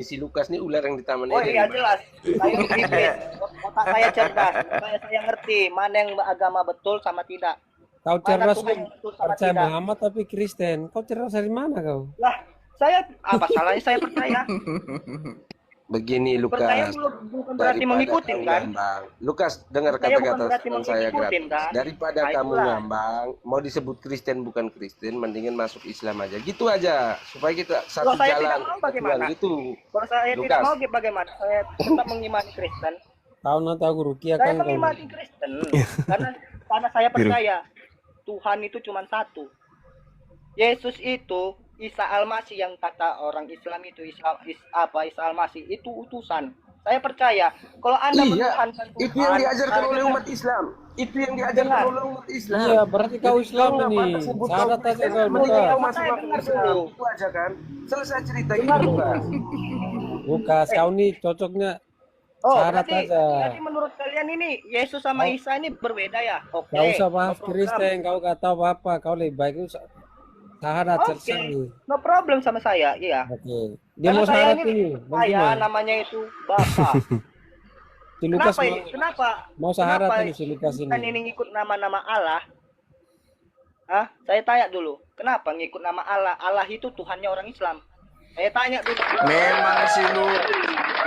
Si Lukas nih ular yang di Taman Oh Eden. iya jelas, saya kritis, otak saya cerdas, saya ngerti mana yang agama betul sama tidak, Kau mana cerdas Tuhan yang betul sama percaya tidak. Muhammad tapi Kristen. Kau cerdas dari mana kau? Lah, saya apa salahnya saya percaya? Begini Percaya Lukas, bukan berarti daripada mengikuti kamu kan? ngambang. Lukas, dengar Percaya bukan kata-kata berarti teman saya mengikutin gratis. kan? Daripada Nah, kamu itulah. ngambang, mau disebut Kristen bukan Kristen, mendingan masuk Islam aja. Gitu aja, supaya kita Kalau satu saya jalan. tidak mau bagaimana? Gitu. Kalau saya tidak Lukas. mau bagaimana? Saya tetap mengimani Kristen. Kau nanti aku rukiah Saya kan kau. mengimani Kristen karena saya percaya Tuhan itu cuma satu. Yesus itu Isa Al-Masih yang kata orang Islam itu Isa Al-Masih itu utusan. Saya percaya kalau Anda menuhankan Tuhan, itu yang diajarkan oleh umat Islam. Itu yang diajarkan oleh umat Islam. Iya, berarti kau Islam Kau nggak ini. pantas sebut kau Syahadat aja Kristen, kau mendingan Lukas. kau masuk Saya ke dengar Islam. dulu. Itu aja kan. Selesai cerita itu Dengar dulu. Lukas. Lukas, kau nih cocoknya Oh, syahadat berarti aja. menurut kalian ini Yesus sama Isa ini berbeda ya? Oke. Kau usah bahas no problem. Kristen, kau gak tahu apa. Kau lebih baik itu syahadat Oke, selesai. no problem sama saya, iya. Oke. Dia Karena mau saya syahadat ini ini. saya Bagaimana? namanya itu Bapak. Si Lukas Kenapa ini? Kenapa? mau syahadat Kenapa ini si Lukas kan ini. ini ngikut nama-nama Allah? Hah? Saya tanya dulu. Kenapa ngikut nama Allah? Allah itu Tuhannya orang Islam. Saya tanya dulu.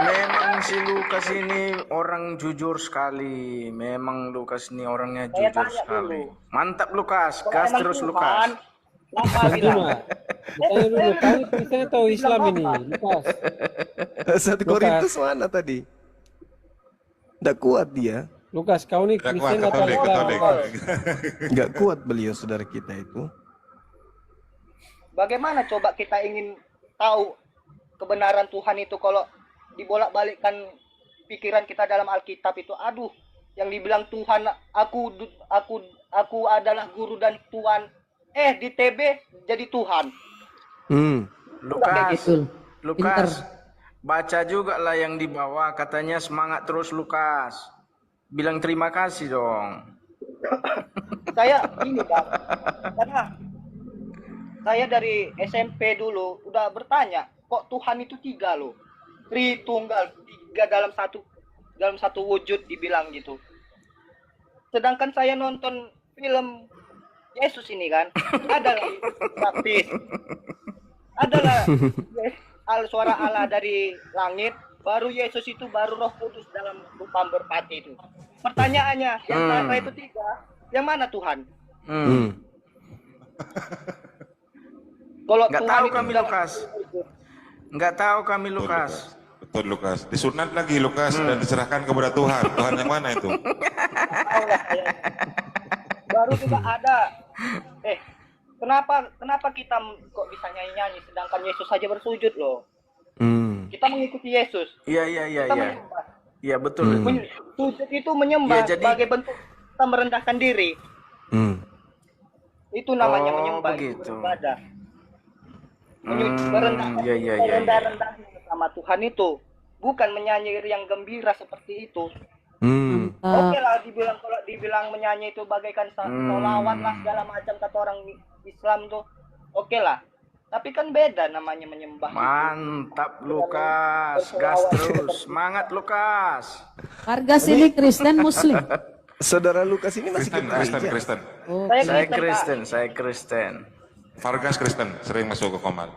Memang si Lukas ini orang jujur sekali. Memang Lukas ini orangnya Saya jujur tanya sekali. dulu. Mantap Lukas, Kalau gas emang terus Tuhan, Lukas. Kenapa Tunggu bilang? mah. Tanya dulu, kau ini Kristen atau Islam ini? Lukas. 1 Korintus mana tadi? Nggak kuat dia. Lukas, kau ini Tidak kuat, Kristen atau Katolik, Islam? Katolik. Lukas? Nggak kuat beliau saudara kita itu. Bagaimana coba kita ingin tahu kebenaran Tuhan itu kalau dibolak-balikkan pikiran kita dalam Alkitab itu, aduh, yang dibilang Tuhan, aku adalah guru dan Tuhan, di TB jadi Tuhan. Lukas, Betul. Pinter. Lukas, baca juga lah yang di bawah. Katanya semangat terus Lukas. Bilang terima kasih dong. Saya ini Bang, karena saya dari SMP dulu udah bertanya, kok Tuhan itu 3 loh, Tritunggal, 3 dalam satu wujud dibilang gitu. Sedangkan saya nonton film Yesus ini kan, adalah baptis, adalah suara Allah dari langit, baru Yesus itu baru Roh Kudus dalam rupa merpati itu. Pertanyaannya, yang mana itu 3, yang mana Tuhan? Kalau Nggak Tuhan tahu itu kami bilang, Lukas. Nggak tahu kami Lukas. Betul Lukas. Disunat lagi Lukas dan diserahkan kepada Tuhan. Tuhan yang mana itu? Allah, baru juga ada. Kenapa kita kok bisa nyanyi-nyanyi sedangkan Yesus saja bersujud loh? Kita mengikuti Yesus. Iya. Kita menyembah. Iya betul. Sujud itu menyembah Ya, jadi- sebagai bentuk kita merendahkan diri. Itu namanya Oh, menyembah, begitu. itu beribadah. Iya. Merendah-rendahkan sama Tuhan itu, bukan menyanyi yang gembira seperti itu. Oke lah, kalau dibilang menyanyi itu bagaikan sholawat lah segala macam kata orang Islam tuh, oke lah. Tapi kan beda namanya menyembah. Mantap Lukas, gas terus. Semangat Lukas. Harga sini Kristen Muslim. Saudara Lukas ini masih ke gereja. Kristen. Oh, Saya Kristen. Vargas Kristen, sering masuk ke Komal.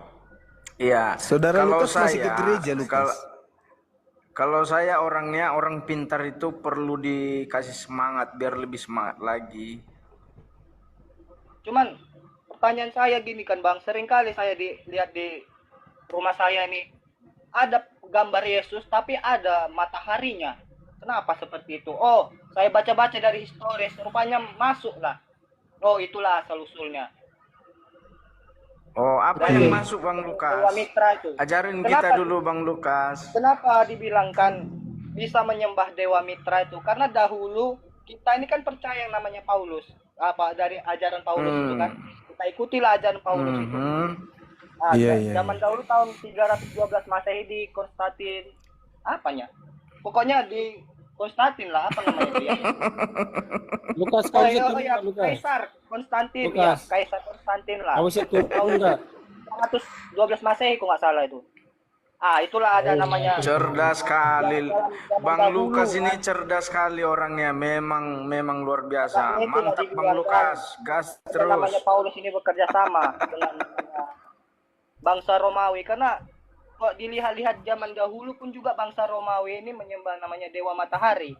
Iya. Saudara Kalau Lukas masih ke gereja, Lukas. Kalau saya orangnya, orang pintar itu perlu dikasih semangat biar lebih semangat lagi. Cuman pertanyaan saya gini kan Bang, seringkali saya lihat di rumah saya ini ada gambar Yesus tapi ada mataharinya. Kenapa seperti itu? Oh, saya baca-baca dari historis, rupanya masuk lah. Oh, itulah asal-usulnya. Oh, apa yang masuk Bang Lukas? Dewa Mitra itu. Ajarin Kenapa? kita dulu Bang Lukas. Kenapa dibilangkan bisa menyembah Dewa Mitra itu? Karena dahulu kita ini kan percaya yang namanya Paulus. Dari ajaran Paulus itu kan. Kita ikutilah ajaran Paulus itu. Nah, Iya. zaman dahulu tahun 312 Masehi di Konstantin apanya? Pokoknya di Konstantin lah, apa namanya dia? Lukas, kau bisa turun ya, nggak, Lukas? Kaisar Konstantin Lukas. ya, Kaisar Konstantin lah. Kau bisa turun enggak? 112 Masehi kok nggak salah itu. Itulah ada namanya. Cerdas sekali. Zaman Bang dahulu, Lukas ini kan. cerdas sekali orangnya. Memang luar biasa. Makanya itulah Mantap Bang dibilang, Lukas. Gas Ada terus. namanya Paulus ini bekerja sama dengan bangsa Romawi, karena kok dilihat-lihat zaman dahulu pun juga bangsa Romawi ini menyembah namanya dewa matahari.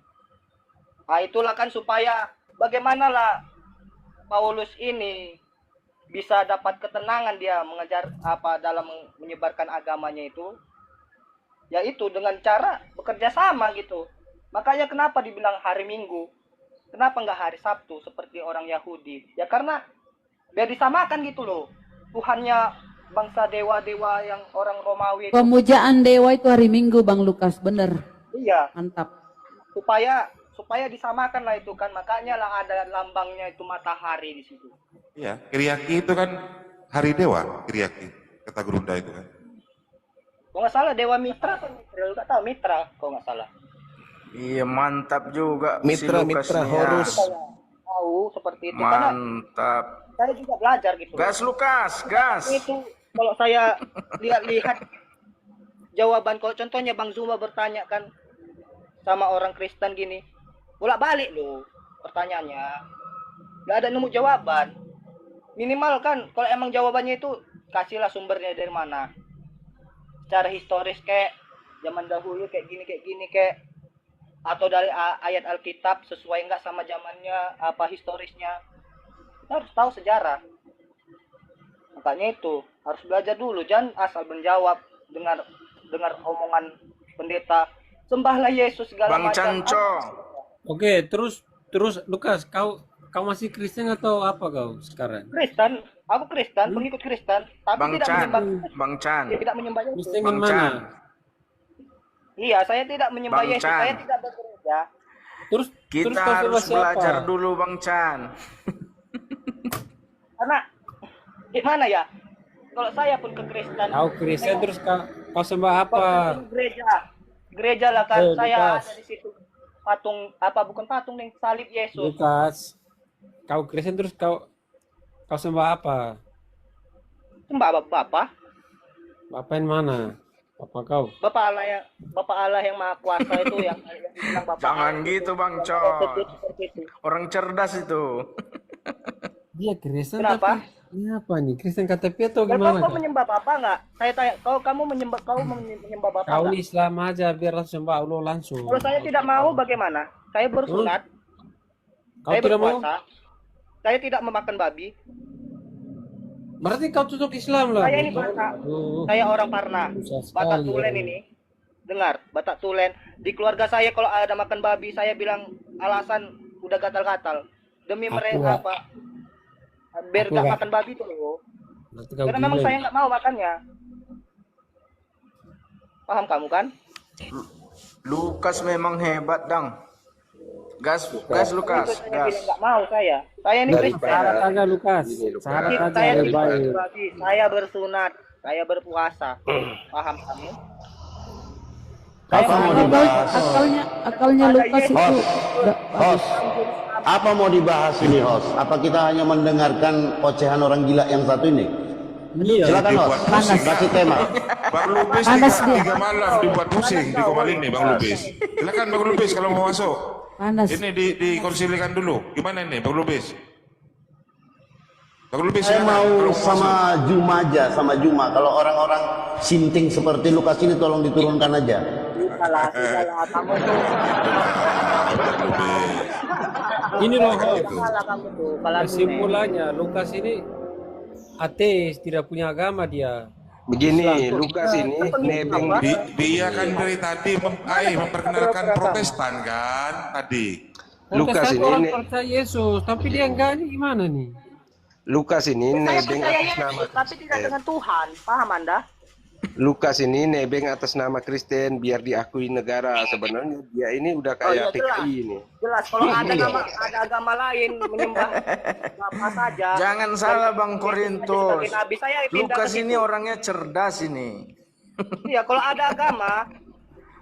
Itulah kan supaya bagaimana lah Paulus ini bisa dapat ketenangan dia mengejar dalam menyebarkan agamanya itu, yaitu dengan cara bekerja sama gitu. Makanya kenapa dibilang hari Minggu, kenapa nggak hari Sabtu seperti orang Yahudi? Ya karena biar disamakan gitu loh. Tuhannya bangsa dewa-dewa yang orang Romawi itu, Pemujaan dewa itu hari Minggu, Bang Lukas, bener. iya, Mantap. supaya disamakan lah itu kan. Makanya lah ada lambangnya itu matahari di situ. Iya, Kiriaki itu kan hari dewa, Kiriaki, kata Gerunda itu kan. Kalau nggak salah dewa Mitra atau Mitra, lu nggak tahu Mitra kalau nggak salah. Iya mantap juga. Mitra, si Lukas Mitra, nih, ya. Horus. Saya tahu seperti itu karena Mantap. saya juga belajar gitu. Gas Lukas, gas. Itu kalau saya lihat-lihat jawaban, kalau contohnya Bang Zuma bertanya kan sama orang Kristen gini, bolak-balik loh pertanyaannya, nggak ada nemu jawaban. Minimal kan kalau emang jawabannya itu kasihlah sumbernya dari mana, secara historis kayak zaman dahulu kayak gini kayak, atau dari ayat Alkitab sesuai nggak sama zamannya apa historisnya. Kita harus tahu sejarah. Makanya itu harus belajar dulu, jangan asal menjawab dengar omongan pendeta sembahlah Yesus segala Bang macam. Canco. Oke, terus Lukas, kau masih Kristen atau apa kau sekarang? Kristen, aku Kristen, pengikut Kristen, tapi Bang tidak Chan. menyembah, Bang Chan. tidak menyembah Yesus. Kristen Bang yang mana? Chan. Iya, saya tidak menyembah Bang Yesus, Chan. saya tidak bergereja. Terus Kita kau sembah harus siapa? belajar dulu Bang Chan. Karena gimana ya? Kalau saya pun ke Kristen, Kau Kristen terus kau sembah apa? gereja lah kan. Saya Lukas. ada di situ patung bukan patung yang salib Yesus. Lukas, kau Kristen terus kau sembah apa? Sembah Bapak. Bapak yang mana? Bapak kau? Bapak Allah yang Maha Kuasa itu yang bilang Bapak. Jangan gitu Bang Con. Seperti itu. Orang cerdas itu. Dia Kristen Kenapa? tapi ini apa nih? Kristen KTP atau Dan gimana? kau Kak? menyembah Bapak nggak? Saya tanya, kamu menyembah Bapak Kau nggak? ini Islam aja biar langsung sembah Allah langsung. Kalau saya tidak mau bagaimana? Saya bersunat, Kau saya tidak mau? berpuasa, saya tidak memakan babi. Berarti kau tutup Islam lah. Saya ini Batak, Aduh, saya orang Parna, susah Batak sekali, Tulen ya. ini. Dengar, Batak Tulen. Di keluarga saya kalau ada makan babi, saya bilang alasan udah gatal-gatal. Demi mereka apa? Biar Aku gak nggak. makan babi tuh loh. Berarti kau Karena memang gila. saya nggak mau makannya. Paham kamu kan? Lukas memang hebat dang. Gas Lukas, Itu saya gas. bilang nggak mau saya. Saya ini Kristen. Syarat aja Lukas. Gini, Lukas. Syarat aja Saya lebih tidak baik. berbagi, saya bersunat, saya berpuasa. Paham kamu? Apa mau dibahas? Akalnya Lukas itu Host, apa mau dibahas ini host? Apa kita hanya mendengarkan ocehan orang gila yang satu ini? Iya. Silakan host, Dibuat musik. kasih tema. Bang Lubis Panas dia. 3 malam dibuat pusing di Komalin nih Bang Lubis. Silakan Bang Lubis kalau mau masuk. panas. Ini dikonsilikan dulu. Gimana nih Bang Lubis? Bang Lubis Saya silakan mau kalau sama Juma aja, sama Juma. Kalau orang-orang sinting seperti Lukas ini tolong diturunkan aja. Salah, kamu tuh. Bang Lubis. Ini loh, host. Salah kamu tuh. Kalau Kesimpulannya Lukas ini ateis, tidak punya agama dia. Begini, Lukas ini nebeng Dia kan dari tadi memperkenalkan Protestan kan tadi. Lukas Protestan ini orang percaya Yesus, tapi dia enggak ini gimana nih? Lukas ini saya nebeng percaya atas nama Yesus, tapi tidak Kristen. dengan Tuhan. Paham Anda? Lukas ini nebeng atas nama Kristen biar diakui negara. Sebenarnya dia ini udah kayak Oh, iya, jelas. PKI ini. Jelas, kalau ada agama lain menyembah apa saja. Jangan salah Bang Korintus. Sebagai nabi, saya pindah Lukas ke ini situ. orangnya cerdas ini. Iya, kalau ada agama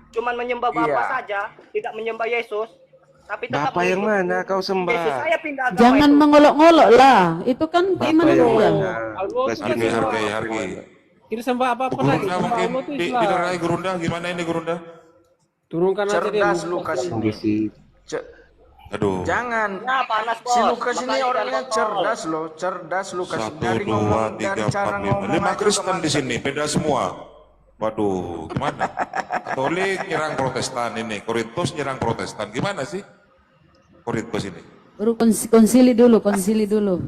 cuman menyembah Bapa Iya. saja, tidak menyembah Yesus, tapi tetap Bapak yang mengikuti mana kau Yesus, sembah? saya pindah agama Jangan itu. mengolok-olok lah. Itu kan Bapak iman yang dia. mana? Allah Lukas itu ini Hargai. Kita Tidak sembah apa-apa lagi. Gurunda Sembah mungkin Allah itu di Islam. daerah Gurunda gimana ini Gurunda? Turunkan aja dia. Cerdas Lukas ini. Ce- Aduh. Jangan. Ya panas bos. Si Lukas ini Makanya orangnya jangan botol. cerdas loh, cerdas Lukas. 1, Dari 2, ngomong, 3, dari 4, cara 5. ngomong 5 aja Kristen udah di sini, beda semua. Waduh, gimana? Katolik nyerang Protestan ini, Korintus nyerang Protestan. Gimana sih? Korintus ini. Baru konsili dulu, konsili dulu.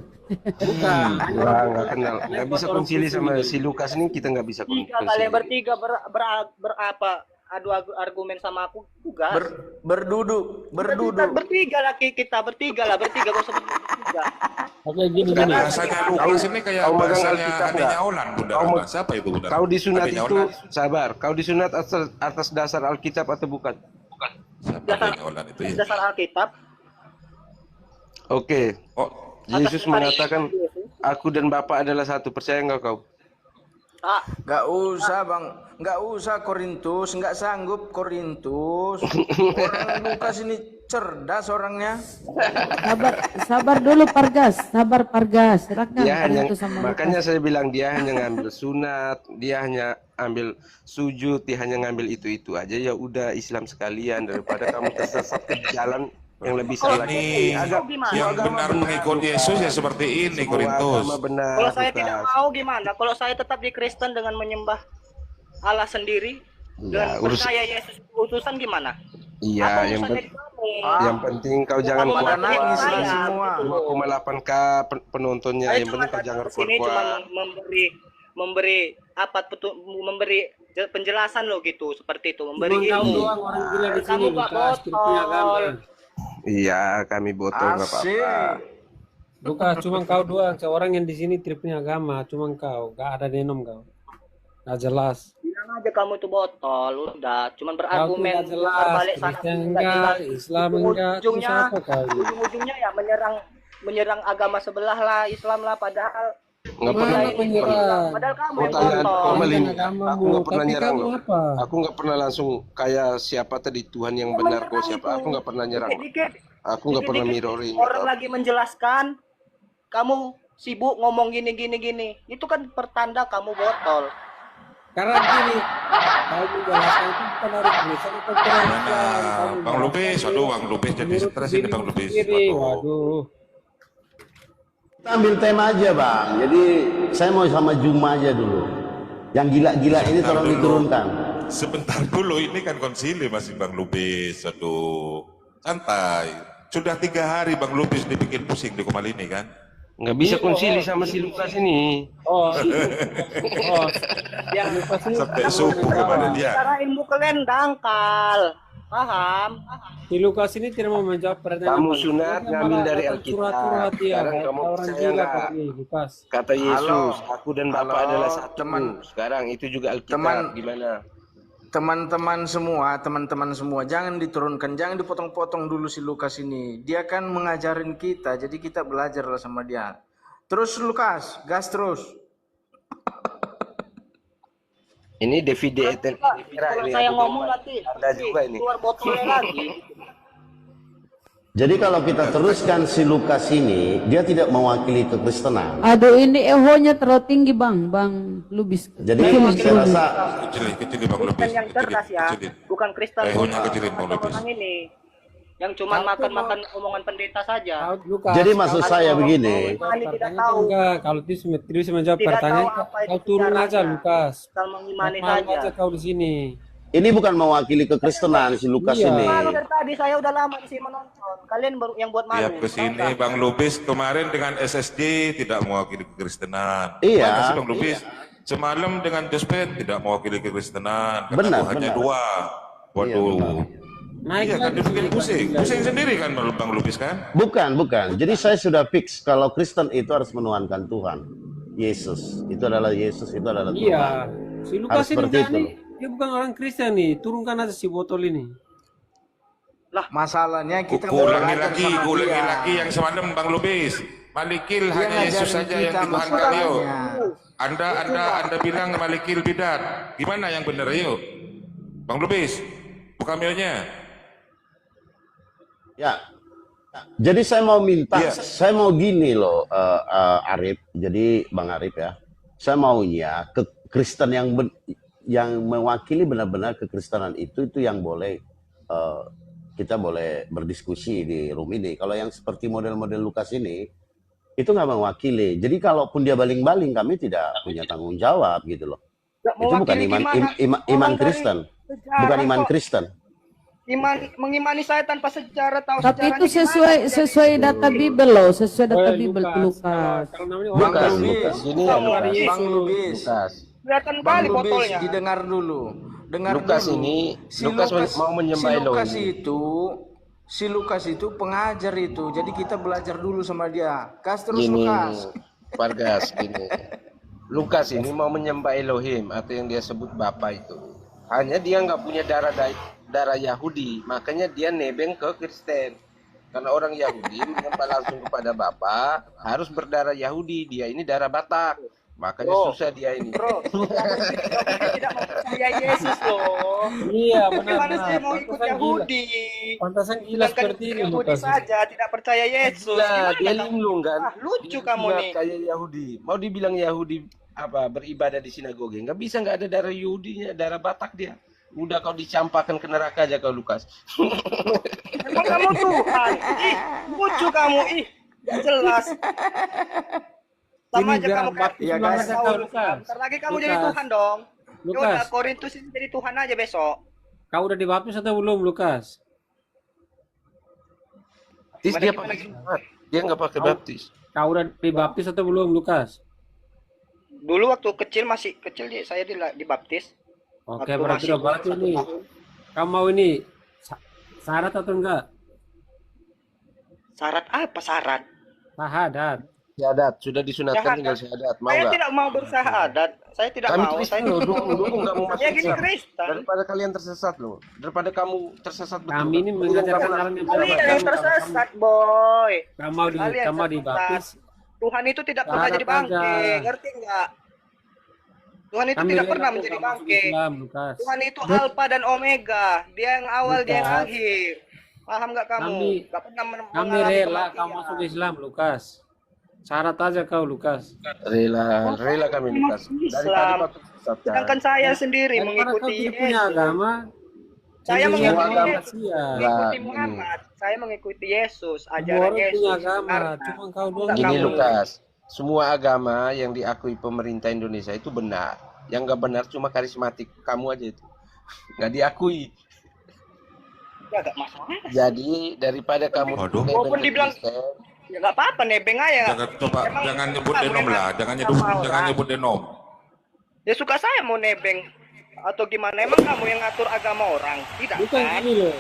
Bukan. Nggak kenal. Nggak bisa konsili sama si Lukas ini, kita nggak bisa Tiga konsili. kalian bertiga berapa? Adu argumen sama aku juga. berduduk. Bertiga lah kita bertiga gak usah bertiga. Oke, gini. Bahasanya Lukas ini kayak kau megang bahasanya Alkitab adanya nggak? Olan, Bunda. Kau me- Siapa itu, Bunda? Kau disunat Adanya itu, Olan. sabar. Kau disunat atas dasar Alkitab atau bukan? Siapa adanya Olan itu ya? Dasar Alkitab. Oke. Oh, Yesus Atas mengatakan, Yesus. aku dan Bapa adalah satu. Percaya nggak kau? Ah, Gak usah bang, gak usah Korintus, gak sanggup Korintus. Orang Lukas ini cerdas orangnya. Sabar dulu Pargas, sabar Pargas. Serahkan Dia hanya, itu sama makanya Lukas. saya bilang dia hanya ngambil sunat, dia hanya ambil sujud, dia hanya ngambil itu aja. Ya udah Islam sekalian daripada kamu tersesat ke jalan yang lebih salah. ini yang benar mengikut Yesus ya seperti ini, Korintus. Benar. kalau saya Lukas. tidak mau gimana? Kalau saya tetap di Kristen dengan menyembah Allah sendiri Ya, dan percaya Yesus utusan gimana? Iya, Apa yang, urusannya di kamu? yang penting kau jangan Kamu pada malah nangis saya, lah semua. gitu. 2,8K penontonnya. Saya Yang cuma penting kau jangan datang ke sini cuma kuat-kuat. memberi penjelasan loh gitu, seperti itu, memberi Cuma kau ilmu. doang orang gila di sini, Kamu gak Lukas. Tirupnya agama. botol. Iya, kami botol nggak Asik. apa-apa. Lukas, cuma kau doang. Seorang yang di sini tripnya agama, cuma kau. Gak ada denom kau. Gak jelas. Bilang aja kamu itu botol, udah. Cuman Kau tuh berargumen gak jelas. balik sana Kristen nggak enggak, jelas. Islam enggak. Terus Ujung-ujungnya, apa kau? ujung-ujungnya ya menyerang agama sebelah lah, Islam lah, padahal Nggak pernah. Mana penyerang? padahal kamu Kau yang tanya, botol. kau melindungi. Agamamu, Aku nggak pernah tapi nyerang kamu loh. apa? Aku nggak pernah langsung kayak siapa tadi Tuhan yang benar kok siapa. Aku nggak pernah nyerang. Dikit-dikit Aku nggak pernah dikit-dikit mirroring. orang lagi menjelaskan, kamu sibuk ngomong gini. Itu kan pertanda kamu botol. Karena gini, kau menjelaskan itu bukan dari Kristen atau dari Islam. Kau Bang Lubis, menjelaskan aduh Bang Lubis jadi menurut stres ini Bang dirimu Lubis. sendiri. Aduh. Waduh. Kita ambil tema aja bang. Jadi saya mau sama Juma aja dulu. Yang gila-gila ini Sebentar tolong dulu. diturunkan. Sebentar dulu, ini kan konsili masih Bang Lubis. Aduh, santai. Sudah 3 hari Bang Lubis dibikin pusing di Komal ini kan. Nggak bisa konsili sama si Lukas ini. Oh, Yang Sampai subuh kepada dia. cara ilmu kalian dangkal. Paham? si Lukas ini tidak mau menjawab pertanyaan. Kamu Bang. sunat Dia ngambil malah dari datang Alkitab. curhat-curhat dia. Sekarang Kayak kamu orang percaya gila nggak? kok ini, Lukas. Kata Yesus, Halo. aku dan Bapa Halo, adalah satu. teman- Sekarang itu juga Alkitab. teman- Gimana? Teman-teman semua, jangan diturunkan, jangan dipotong-potong dulu si Lukas ini. Dia kan mengajarin kita, jadi kita belajar lah sama dia. Terus Lukas, gas terus. Ini Davide Kalau saya ngomong nanti Ada juga ini. keluar botolnya lagi. Jadi kalau kita teruskan si Lukas ini, dia tidak mewakili kekristenan. Aduh ini ehonya terlalu tinggi Bang Lubis. Jadi Kecilin, saya kecilin. rasa Kecilin Bang Lubis. Kristen yang cerdas ya, Kecilin. bukan Kristen Ehonya kecilin, Bang Lubis. orang ini yang cuma makan omongan pendeta saja. Kau, Lukas, jadi maksud kau- saya begini. Ini tidak pertanyaan tahu. enggak. Kalau dia menjawab Tidak pertanyaan, tahu apa itu kau turun aja sejarahnya. Lukas. Asal mengimani Maaf saja. aja kau di sini. Ini bukan mewakili kekristenan si Lukas Iya. ini. Malu dari tadi, saya udah lama di sini menonton. Kalian baru yang buat malu. Tiap kesini Tahu nggak? Bang Lubis kemarin dengan SSD tidak mewakili kekristenan. Iya. Mana sih Bang Lubis? Semalam dengan Jospet tidak mewakili kekristenan. Karena Benar, hanya benar. 2. Waduh. Naik Iya kan lagi dibikin sini. pusing. Pusing sendiri kan Bang Lubis kan? Bukan. Jadi saya sudah fix kalau Kristen itu harus menuhankan Tuhan. Yesus. Itu adalah Yesus, itu adalah Tuhan. Iya. Si Lukas Harus ini seperti enggak itu. nih. Dia bukan orang Kristen nih. Turunkan aja si botol ini. Masalahnya kita Ulangi belajar lagi, sama ulangi dia. lagi yang semalam Bang Lubis. Malikil Dia hanya Yesus ngajarin saja yang kita dituhankan yuk. masalahnya. Anda bilang malikil bidat. Gimana yang benar yuk? Bang Lubis, buka mailnya. Ya. Jadi saya mau minta, Iya. saya mau gini loh, Arif. Jadi Bang Arif ya, saya maunya Kristen yang mewakili benar-benar kekristenan itu yang boleh kita boleh berdiskusi di room ini. Kalau yang seperti model-model Lukas ini itu nggak mewakili. Jadi kalaupun dia baling-baling, kami tidak punya tanggung jawab gitu loh. Nggak Itu bukan mewakili iman gimana? iman Orang dari Kristen, sejarah bukan iman kok. Kristen. Mengimani saya tanpa sejarah, tahu Tapi sejarahnya itu gimana? sesuai data Bible loh, sesuai data Woi, Bible tuh Lukas. Kalau namanya Bang orang Lubis, Gini ya, Kamu Lukas. Bang Lubis, Lukas. Kelihatan Bang kali Lubis, botolnya. didengar dulu. Dengar Lukas dulu. ini, Lukas mau menyembah Elohim. Si Lukas itu pengajar itu. Jadi kita belajar dulu sama dia. Gas terus Gini, Lukas. Vargas, gini. Lukas ini mau menyembah Elohim atau yang dia sebut Bapa itu. Hanya dia nggak punya darah Yahudi, makanya dia nebeng ke Kristen. Karena orang Yahudi menyembah langsung kepada Bapa harus berdarah Yahudi, dia ini darah Batak. Makanya susah dia ini. Bro, tidak mau percaya Yesus loh. Iya, Gimana benar. sih mau ikut Yahudi? Pantasan gila Sedangkan seperti ini Yahudi Lukas. saja tidak percaya Yesus. Nah, dia Gimana kamu? linglung kan. Lucu Dia kamu juga nih. kayak Yahudi. Mau dibilang Yahudi apa beribadah di sinagoge? Nggak bisa, nggak ada darah Yahudinya, darah Batak dia. Udah kau dicampakkan ke neraka aja kau Lukas. Emang kamu Tuhan? Ih, lucu kamu. Ih, nggak jelas. Sama Ini aja biar kamu kayak baptis Ya, semangat guys. kau, Saulus. Lukas. Bentar lagi kamu Lukas. jadi Tuhan dong. Ya Lukas. udah, Korintus ini jadi Tuhan aja besok. Kau udah dibaptis atau belum, Lukas? Tis dia pakai Jumat. Dia nggak pakai baptis. Kau udah dibaptis atau belum, Lukas? Dulu waktu kecil, masih kecil saya dibaptis. Oke, Waktu berarti masih udah berarti satu nih. tahun. Kamu mau ini syarat atau enggak? Syarat apa syarat? Syahadat. Syahadat sudah disunatkan, Syahadat. tinggal syahadat. Mau Saya nggak? tidak mau bersyahadat. Saya tidak Kami mau. Kristen Saya loh, dukung kamu masuk saya gini Islam. Kristen. Daripada kalian tersesat loh, daripada kamu tersesat betul. Kami ini Mending mengajarkan kamu jalan yang Kalian benar. yang tersesat, boy. Kamu mau di Kalian kamu mau tersesat. dibaptis. Tuhan itu tidak pernah Syahadat jadi bangke, aja. ngerti nggak? Tuhan itu Kami tidak rela pernah kok menjadi kamu masuk bangke. Islam, Lukas. Tuhan itu Alfa dan Omega. Dia yang awal, dia yang Lukas. akhir. Paham nggak kamu? Kami- Nggak pernah Kami mengalami rela kematian. kamu masuk Islam, Lukas. Syarat aja kau, Lukas. Rela kami Lukas. Daripada Islam. kau tersesat. Sedangkan saya sendiri Karena kau mengikuti tidak punya Yesus. agama. Saya cenderung mengikuti agama Yesus. sia. Mengikuti Nah, Muhammad. Saya mengikuti Yesus, Semua ajaran orang Yesus. punya agama, Karena- cuma kau doang. Enggak, Gini kamu. Lukas, semua agama yang diakui pemerintah Indonesia itu benar. Yang nggak benar cuma karismatik. Kamu aja itu nggak diakui. Ya nggak masalah. Jadi daripada kamu Waduh. nebeng Walaupun ke dibilang- Kristen, Ya nggak apa-apa, nebeng aja. Jangan coba, Emang jangan nyebut kamu denom yang lah, ngatur jangan sama nyebut, jangan orang. nyebut denom. Ya suka saya mau nebeng atau gimana? Emang kamu yang ngatur agama orang? Tidak Bukan kan? gini loh.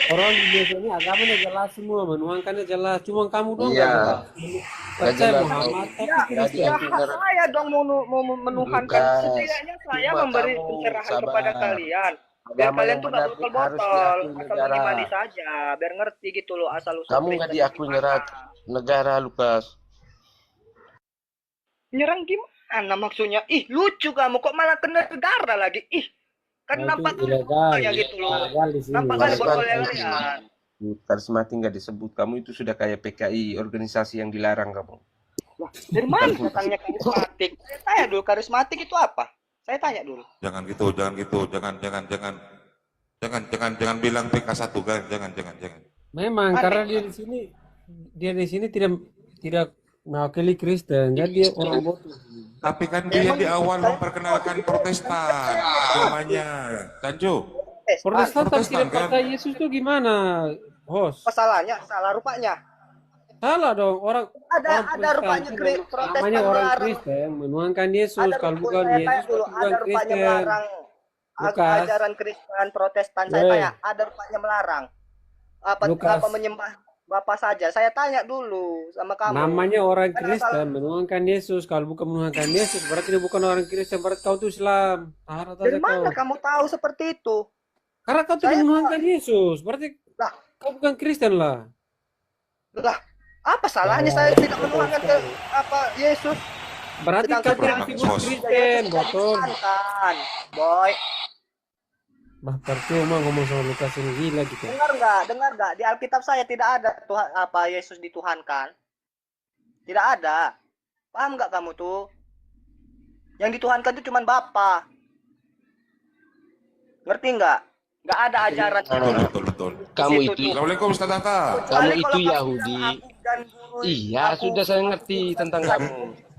Orang di Indonesia ini agamanya jelas semua, menuangkannya jelas. Cuma kamu doang Iya. nggak jelas. Nggak Percaya jelas. Muhammad, Ya, tapi Nggak Kristen. ya diakui hak neraka. saya dong mau menuhankan. Lukas, Setidaknya saya cuma memberi kamu pencerahan sabar. kepada kalian. Biar Agama kalian yang tuh nggak benar harus botol-botol, diakui asal negara. mengimani saja. Biar ngerti gitu loh asal usul Kamu nggak Kristen diakui gimana. negara Lukas. Nyerang gimana maksudnya? Ih, lucu kamu kok malah kena negara lagi. Ih, kan Nah, nampak itu ilegal. ya gitu loh. Ilegal di sini. Nampak kali Ilegal. botolnya kalian. Karismatik nggak disebut. Kamu itu sudah kayak PKI, organisasi yang dilarang kamu. Dari mana datangnya karismatik? Saya tanya dulu, karismatik itu apa? Saya tanya dulu. Jangan gitu, jangan gitu, jangan bilang PK1 kan, jangan. Memang Aneh. karena dia di sini tidak mewakili Kristen, jadi dia orang bodoh. Tapi kan dia di awal memperkenalkan Protestan agamanya, Tanjo. Protestan tapi Protestan, tidak kan? percaya Yesus itu gimana, host? Apa salahnya? Salah rupanya. Salah dong, orang Ada rupanya Protestan namanya orang melarang. Kristen menuangkan Yesus, Ada kalau bukan saya tanya Yesus dulu, bukan ada rupanya Kristen. melarang Lukas. ajaran Kristen Protestan. Saya Weh. tanya, ada rupanya melarang. Lukas. Apa menyembah Bapak saja? Saya tanya dulu sama kamu. Namanya orang Kan Kristen menuangkan Yesus, kalau bukan menuangkan Yesus berarti dia bukan orang Kristen, berarti kau itu Islam. Tahan Dari aja mana kau. kamu tahu seperti itu? Karena kau tidak Saya- menuangkan Yesus, berarti Lah. kau bukan Kristen lah. Lah, apa salahnya saya tidak menuhankan ke apa Yesus? Berarti Sedangkan kau tidak dia- disebut Bos. Kristen, betul. Kan, boy. Bah, percuma ngomong sama Lukas ini gila gitu. Dengar nggak? Di Alkitab saya tidak ada Tuhan apa Yesus dituhankan. Tidak ada. Paham nggak kamu tuh? Yang dituhankan itu cuma Bapa. Ngerti nggak? Nggak ada ajaran. Betul. Kamu Situ itu, tuh. Assalamualaikum Ustaz Atta. kamu Kecuali itu kalau kamu Yahudi. bilang aku dan guru, Iya, aku sudah saya ngerti tentang kamu.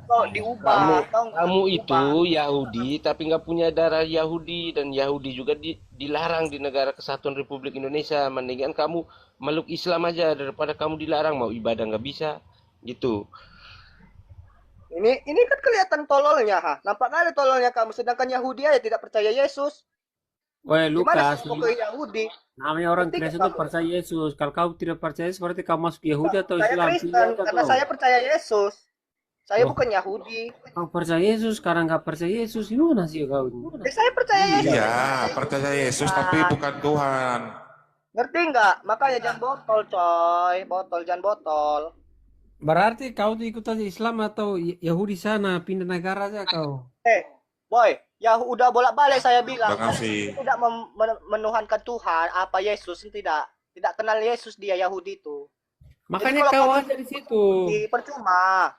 kok diubah. Kamu, tahu nggak? kamu Diubah. itu Yahudi, tapi nggak punya darah Yahudi, dan Yahudi juga dilarang di negara Kesatuan Republik Indonesia. Mendingan kamu meluk Islam aja daripada kamu dilarang, mau ibadah nggak bisa, gitu. Ini kan kelihatan tololnya, ha. Nampak kali tololnya kamu. Sedangkan Yahudi aja tidak percaya Yesus. Woi Gimana Lukas, sih mau ke Yahudi? namanya orang Ngerti Kristen nggak itu kamu? percaya Yesus. Kalau kau tidak percaya seperti kamu masuk Yahudi atau Saya Islam? Kristen Pilih apa karena kau? saya percaya Yesus. Saya Loh. bukan Yahudi. Kau percaya Yesus, sekarang nggak percaya Yesus, gimana sih kau ini? Saya percaya Yesus. Iya, percaya Yesus tapi bukan Tuhan. Ngerti nggak? Makanya jangan botol, coy. Jangan botol. Berarti kau tuh ikut aja Islam atau Yahudi sana, pindah negara aja kau. Boy, ya udah bolak-balik saya bilang. Bang Amsi. Tidak menuhankan Tuhan, apa Yesus tidak kenal Yesus dia Yahudi itu. Makanya Jadi kau kalau ada di situ. Percuma.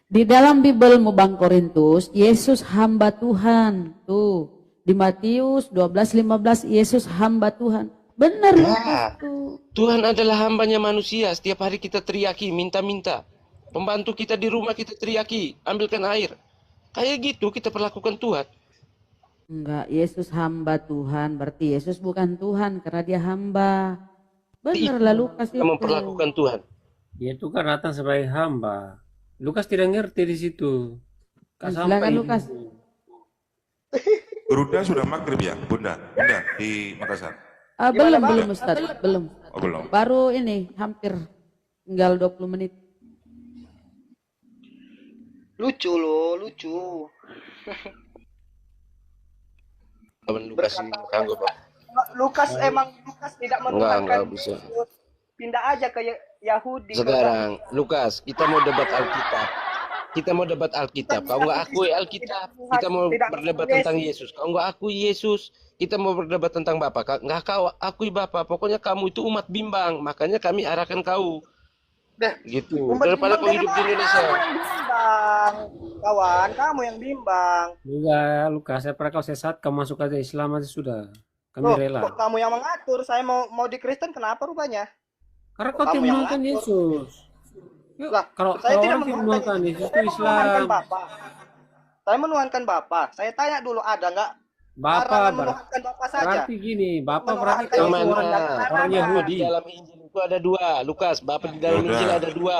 Di dalam Bibelmu Bang Korintus, Yesus hamba Tuhan. Tuh, di Matius 12:15 Yesus hamba Tuhan. Benar Lukas tuh. Tuhan adalah hambanya manusia. Setiap hari kita teriaki, minta-minta. Pembantu kita di rumah kita teriaki, ambilkan air. Kayak gitu kita perlakukan Tuhan. Enggak, Yesus hamba Tuhan. Berarti Yesus bukan Tuhan karena dia hamba. Benar lah Lukas Kita itu. memperlakukan Tuhan. Dia itu kan datang sebagai hamba. Lukas tidak ngerti di situ. Kau Silakan sampai Lukas. Bunda sudah maghrib ya, Bunda di Makassar. Belum Ustaz, belum. Oh, belum. Baru ini hampir tinggal 20 menit. Lucu loh, lucu. Teman Lukas ini sanggup, Pak. Lukas tidak Enggak menuhankan bisa. Yesus. Pindah aja ke Yahudi. Sekarang, Lukas, kita mau debat Alkitab. Kita mau debat Alkitab. Kau nggak akui Alkitab. Kita mau berdebat tentang Yesus. Kau nggak akui Yesus. Kita mau berdebat tentang Bapa. Nggak kau akui Bapa. Pokoknya kamu itu umat bimbang. Makanya kami arahkan kau. Gitu. Daripada kau hidup di Indonesia. Kamu yang bimbang, kawan. Kamu yang bimbang. Juga Lukas, saya pernah kau sesat, kau masuk aja Islam aja sudah. Kami Loh, rela. kok kamu yang mengatur? Saya mau di Kristen, kenapa rupanya? Karena kau kamu tidak yang menuhankan ngatur. Yesus. Yuk, Lah, kalau saya tidak orang tidak menuhankan Yesus itu Islam. Bapa. Saya menuhankan Bapa. Saya tanya dulu, ada nggak Bapak larangan menuhankan Bapa saja? berarti gini, Bapak berarti Menuhankan kau Yang itu mana? orang Yahudi. Di dalam Injil itu ada dua. Lukas, Bapa di dalam Udah. Injil ada dua.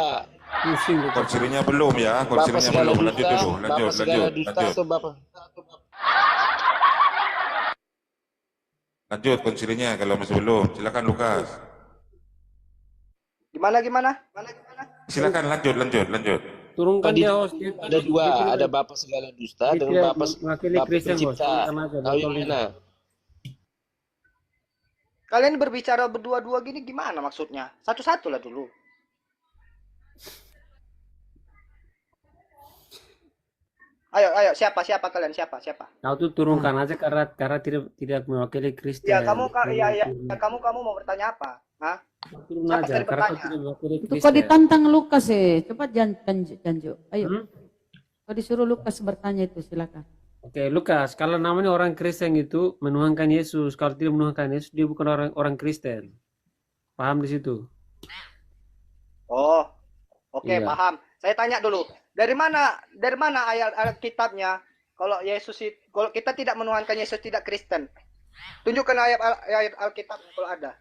Pusing Lukas. Konsilinya belum ya, Bapak konsilinya segala belum. Lanjut dusta. dulu, Bapak segala dusta atau Bapak? Lanjut konsilinya kalau masih belum. Silakan Lukas. Gimana? Silakan lanjut. Turunkan Tadi dia host. ada dua, ada Bapak segala dusta Dia dengan tidak Bapak mewakili Kristen, Bos. pencipta. Turunkan aja, Tahu yang betul. mana? Kalian berbicara berdua-dua gini gimana maksudnya? Satu-satu lah dulu. Ayo, siapa kalian? Siapa? Kau tuh turunkan aja karena tidak mewakili Kristen. Ya, kamu mau bertanya apa? Hah? Turun Siapa aja tadi karena kau bertanya? tidak mewakili Itu Kristen. kok ditantang Lukas cepat Janjo. Ayo. Hmm? Kau disuruh Lukas bertanya itu silakan. Oke, Lukas, kalau namanya orang Kristen itu menuhankan Yesus, kalau tidak menuhankan Yesus dia bukan orang Kristen. Paham di situ? Oh, oke, Iya. paham. Saya tanya dulu, dari mana ayat Alkitabnya kalau kalau kita tidak menuhankan Yesus tidak Kristen? Tunjukkan ayat Alkitab kalau ada.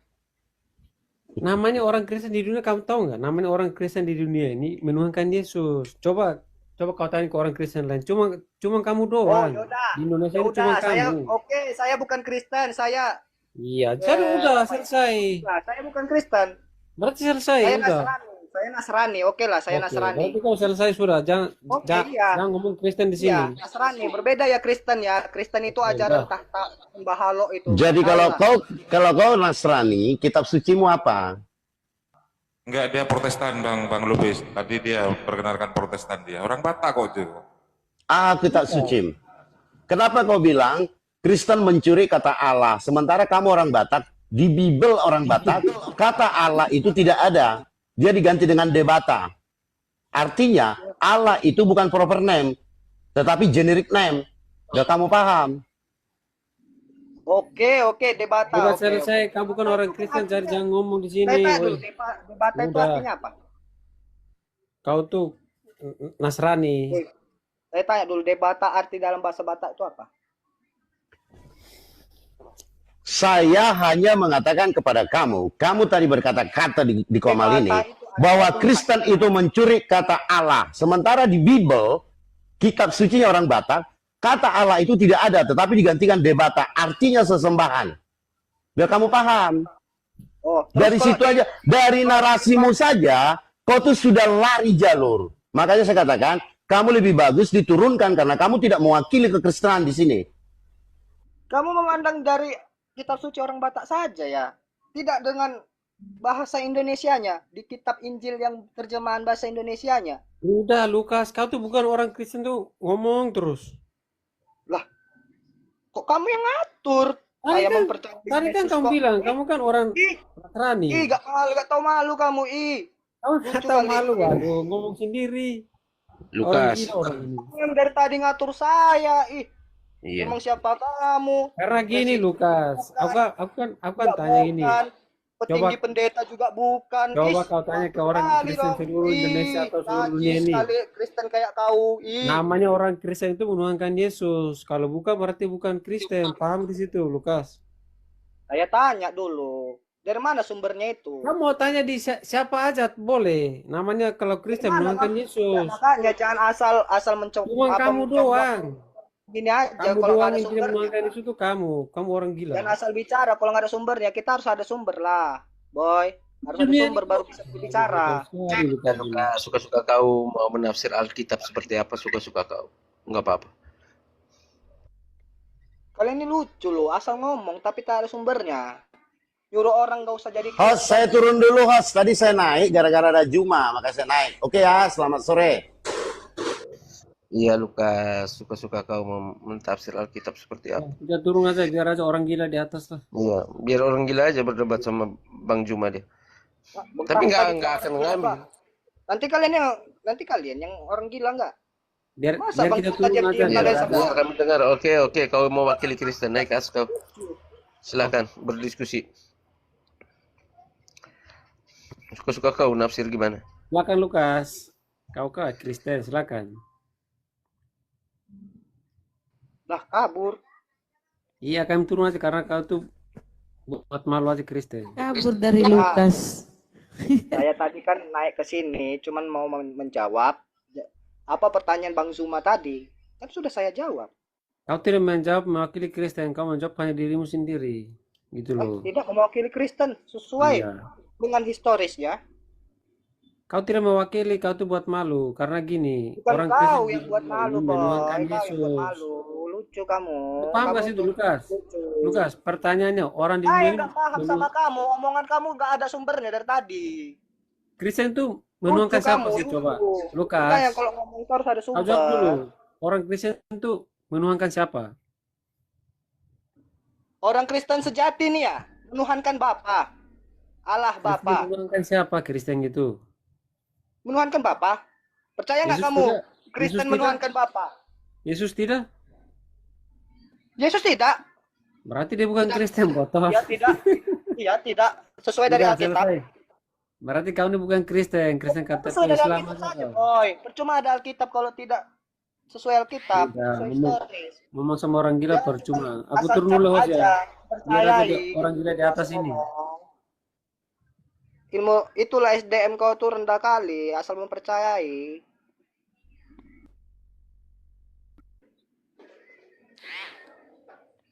Namanya orang Kristen di dunia, kamu tahu nggak? Namanya orang Kristen di dunia ini menuhankan Yesus. Coba kau tanya ke orang Kristen lain. Cuma kamu doang. yaudah. Di Indonesia itu cuma kamu. Saya bukan Kristen, saya Iya, jadi udah selesai. saya bukan Kristen. Berarti selesai udah. Saya Nasrani. Oke lah, saya Oke, Nasrani. berarti kau selesai sudah. Jangan Iya. jangan ngomong Kristen di Iya, sini. Nasrani. Berbeda ya Kristen ya. Kristen itu ajaran tahta Bahalo itu. Jadi Saya kalau kau Nasrani, kitab sucimu apa? Enggak, dia Protestan Bang Lubis. Tadi dia perkenalkan Protestan dia. Orang Batak kok itu. Kitab suci. Kenapa kau bilang Kristen mencuri kata Allah, sementara kamu orang Batak, di Bible orang Batak, kata Allah itu tidak ada. Dia diganti dengan debata. Artinya, Allah itu bukan proper name. tetapi generic name. Gak kamu paham? Oke, debata. Udah Oke, selesai, kamu bukan orang Kristen, jadi jangan ngomong di Saya sini. tanya dulu, Woi, debata itu udah, artinya apa? kau tuh Nasrani. Saya tanya dulu, debata arti dalam bahasa Batak itu apa? Saya hanya mengatakan kepada kamu, kamu tadi berkata-kata di Komal ini, bahwa Kristen itu mencuri kata Allah. Sementara di Bible, kitab sucinya orang Batak, kata Allah itu tidak ada, tetapi digantikan debata, artinya sesembahan. Biar kamu paham. Oh, Dari situ aja, dari narasimu saja, kau tuh sudah lari jalur. Makanya saya katakan, kamu lebih bagus diturunkan karena kamu tidak mewakili kekristenan di sini. kamu memandang dari kitab suci orang Batak saja ya, tidak dengan bahasa Indonesianya, di kitab Injil yang terjemahan bahasa Indonesianya. Udah, Lukas, kau tuh bukan orang Kristen tuh ngomong terus. Lah, kok kamu yang ngatur? Saya mempercayai Tadi kan Yesus kamu kok. bilang, kamu kan orang Ih, Nasrani. gak tahu malu kamu, Kamu lucu gak tahu kali. malu, waduh, ngomong sendiri. Orang Lukas. gila orang ini. Yang dari tadi ngatur saya, Iya. emang siapa kamu? Karena gini, Lukas, aku kan Nggak tanya ini. bukan. Petinggi Coba- pendeta juga bukan. Coba Ih, kau tanya ke orang sekali Kristen dong. seluruh Indonesia atau seluruh Najis dunia ini. sekali Kristen kayak kau. Namanya orang Kristen itu menuhankan Yesus. Kalau bukan berarti bukan Kristen. Paham di situ, Lukas? Saya tanya dulu, dari mana sumbernya itu? Kamu mau tanya di siapa aja boleh. Namanya kalau Kristen Dari mana, menuhankan Bang? Yesus. Makanya jangan asal mencoba. Cuma kamu doang. Gini aja, Kamu kalau nggak doang ada yang tidak sumbernya. menuhankan Yesus itu kamu. Kamu orang gila. Jangan asal bicara, kalau nggak ada sumbernya, kita harus ada sumber lah, boy. Harus ada sumber baru bisa bicara. Sekali, Lukas. Lukas, suka-suka kau mau menafsir Alkitab seperti apa, suka-suka kau. Enggak apa-apa. Kalian ini lucu loh, asal ngomong tapi tak ada sumbernya. Nyuruh orang nggak usah jadi. Host, saya turun dulu host. Tadi saya naik gara-gara ada Juma, makanya saya naik. Oke ya, selamat sore. Iya Lukas, suka-suka kau mau mentafsir Alkitab seperti apa. Udah turun aja, biar aja orang gila di atas lah. Iya, biar orang gila aja berdebat sama Bang Juma dia. Bang, Tapi tadi nggak akan ngambil. Nanti kalian yang orang gila nggak? Biar Masa biar Bang kita Juma turun jadi aja. yang biar kalian ada- semua? Biar kami dengar. Oke, kau mau wakili Kristen, naik as kau. Silakan berdiskusi. Suka-suka kau nafsir gimana? Silakan Lukas. Kau kah Kristen, silakan. Lah kabur. Iya, kami turun aja karena kau tuh buat malu aja Kristen. Kabur dari Lukas. Saya tadi kan naik ke sini, cuman mau menjawab apa pertanyaan Bang Zuma tadi. Kan sudah saya jawab. Kau tidak menjawab mewakili Kristen, kau menjawab hanya dirimu sendiri. Gitu loh. Tidak mewakili Kristen sesuai Iya. dengan historisnya. Kau tidak mewakili, kau tuh buat malu. Karena gini, Bukan orang kau Kristen yang buat malu, menuhankan boy. Kau yang buat Yesus. malu. Lucu kamu. Paham Kamu gak sih itu tuh Lukas? lucu. Lukas, pertanyaannya orang di Saya dunia nggak paham sama kamu. Omongan kamu nggak ada sumbernya dari tadi. Kristen tuh menuhankan Lucu siapa kamu, sih lucu. coba? Makanya Lukas, kalau ngomong itu harus ada kau jawab dulu. sumber. Orang Kristen tuh menuhankan siapa? Orang Kristen sejati nih ya, menuhankan Bapa. Allah Kristen Bapa. menuhankan siapa Kristen itu? Menuhankan Bapa. Percaya nggak Yesus kamu? tidak. Kristen Yesus menuhankan Bapa. Yesus tidak? Yesus tidak. Berarti dia bukan Tidak. Kristen, botoh. Iya tidak. Iya tidak. Sesuai dari Udah, Alkitab. selesai. Berarti kau ini bukan Kristen, Kristen KTP Sesuai dari Islam Alkitab aja saja, kau. boy. Percuma ada Alkitab kalau tidak sesuai Alkitab, Udah, sesuai ngomong. historis. Ngomong sama orang gila percuma. Aku Asal turun dulu cek host ya. aja, Biar aja percayai. orang gila di atas ini. Ilmu itulah SDM kau tuh rendah kali, asal mempercayai.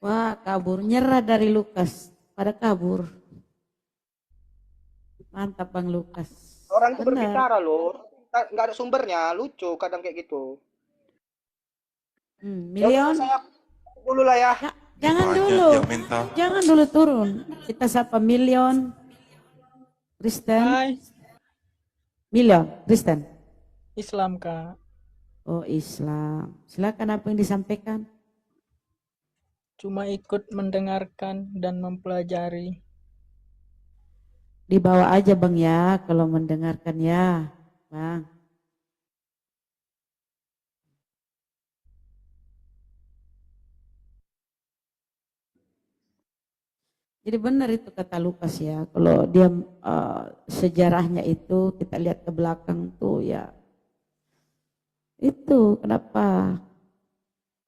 Wah, kabur. Nyerah dari Lukas. Pada kabur. Mantap Bang Lukas. Orang itu Benar. berbicara loh, nggak ada sumbernya, lucu kadang kayak gitu. Ya udah, Milion. saya dulu lah ya. Jangan Banyak dulu. yang minta. Jangan dulu turun. Kita sapa Milion. Kristen. Milion. Kristen. Islam, Kak. Oh, Islam. Silakan apa yang disampaikan. Cuma ikut mendengarkan dan mempelajari. Dibawa aja Bang ya kalau mendengarkan ya, Bang. Jadi benar itu kata Lukas ya, kalau dia sejarahnya itu kita lihat ke belakang tuh ya, itu kenapa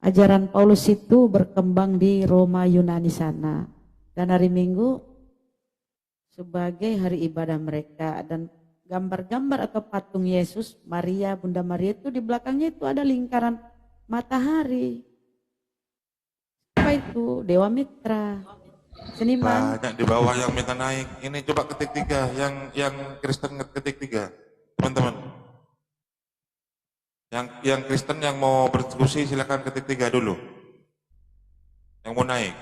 ajaran Paulus itu berkembang di Roma Yunani sana, dan hari Minggu sebagai hari ibadah mereka, dan gambar-gambar atau patung Yesus, Maria, Bunda Maria itu di belakangnya itu ada lingkaran matahari. Apa itu? Dewa Mitra, seniman. Banyak di bawah yang minta naik. Ini coba ketik 3, yang Kristen ketik 3, teman-teman. Yang Kristen yang mau berdiskusi silakan ketik 3 dulu. Yang mau naik.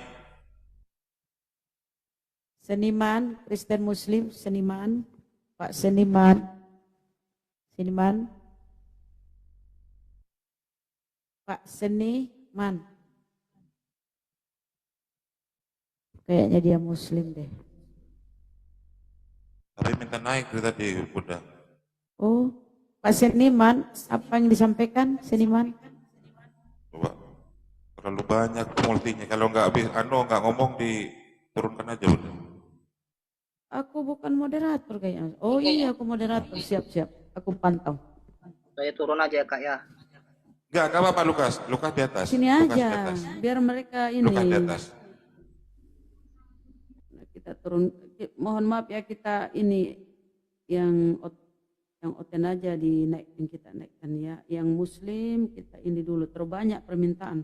Seniman, Kristen Muslim, seniman, Pak Seniman, seniman, Pak Seniman. Kayaknya dia Muslim deh. Tapi minta naik dari tadi, Bunda. Oh, Pak Seniman, apa yang disampaikan, Seniman? Coba. Terlalu banyak multinya. Kalau nggak ngomong diturunkan aja, Bunda. Aku bukan moderator kayaknya. Oh iya, aku moderator. Siap-siap. Aku pantau. Saya turun aja ya Kak ya. Nggak apa-apa Lukas. Lukas di atas. Sini Lukas di aja, atas. biar mereka ini. Lukas di atas. Kita turun. Mohon maaf ya, kita ini yang oten aja dinaikin, kita naikkan ya. Yang Muslim kita ini dulu, terbanyak permintaan.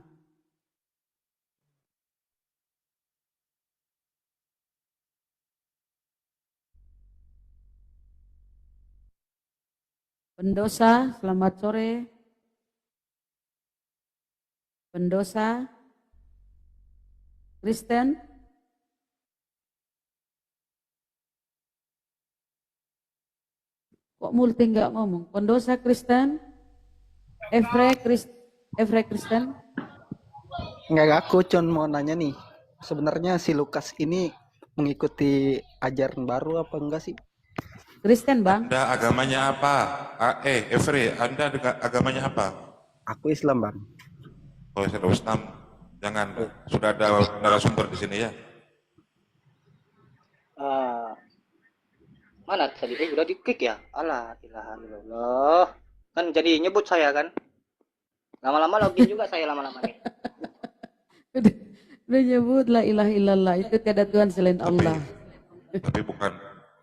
Pendosa, selamat sore. Pendosa, Kristen, kok multi nggak ngomong? Pendosa Kristen, Efre Kristen. Enggak, aku cuma mau nanya nih. Sebenarnya si Lukas ini mengikuti ajaran baru apa enggak sih? Kristen bang. Anda agamanya apa? Efre, Anda agamanya apa? Aku Islam bang. Oh, Islam. Jangan, sudah ada narasumber di sini ya. Mana tadi? Udah di-kick ya? Alah, ilaha illallah. Kan jadi nyebut saya kan. Lama-lama login juga saya lama-lama nih. Udah nyebut la ilaha illallah, itu tiada Tuhan selain Allah. Tapi bukan,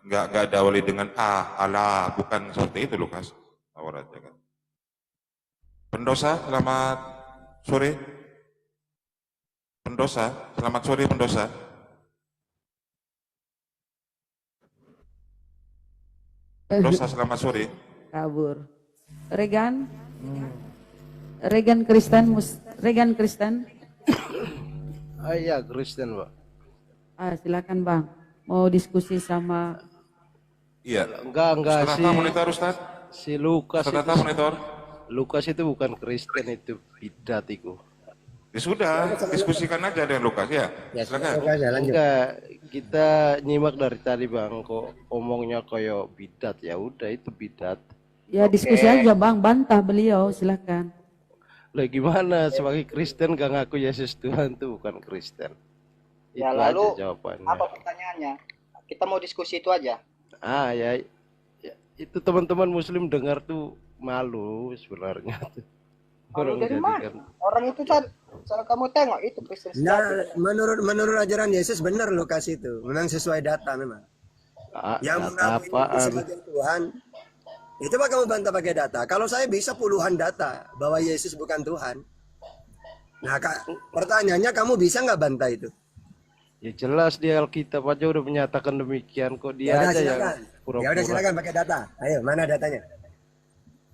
nggak diawali dengan Allah, bukan seperti itu Lukas. Awal aja kan. Pendosa, selamat sore. Pendosa, selamat sore pendosa. Pendosa, selamat sore. Kabur. Regan Kristen, Regan Kristen. Ah iya, Kristen, Pak. Silakan Bang. Mau diskusi sama. Iya. Enggak Saudara sih. monitor Ustaz. Si Lukas Saudara itu, monitor. Lukas itu bukan Kristen, itu bidat itu. Ya sudah, diskusikan aja dengan Lukas ya. Silakan. Enggak, kita nyimak dari tadi Bang, kok omongnya kayak bidat, ya udah itu bidat. Ya diskusi aja Bang, bantah beliau, silakan. Lah gimana sebagai Kristen gak ngaku Yesus Tuhan tuh bukan Kristen. Ya Itu lalu aja jawabannya. apa pertanyaannya? Kita mau diskusi itu aja. Ya, itu teman-teman Muslim dengar tuh malu sebenarnya tuh. Malu dari mana? Orang itu saat kamu tengok itu Kristen. Nah, menurut ajaran Yesus benar Lukas itu, memang sesuai data memang. Yang mengaku sebagai Tuhan, itu mah kamu bantah pakai data. Kalau saya bisa puluhan data bahwa Yesus bukan Tuhan. Nah, pertanyaannya kamu bisa nggak bantah itu? Ya jelas di Alkitab aja udah menyatakan demikian kok, dia aja yang pura-pura. Ya udah silakan pakai data. Ayo, mana datanya?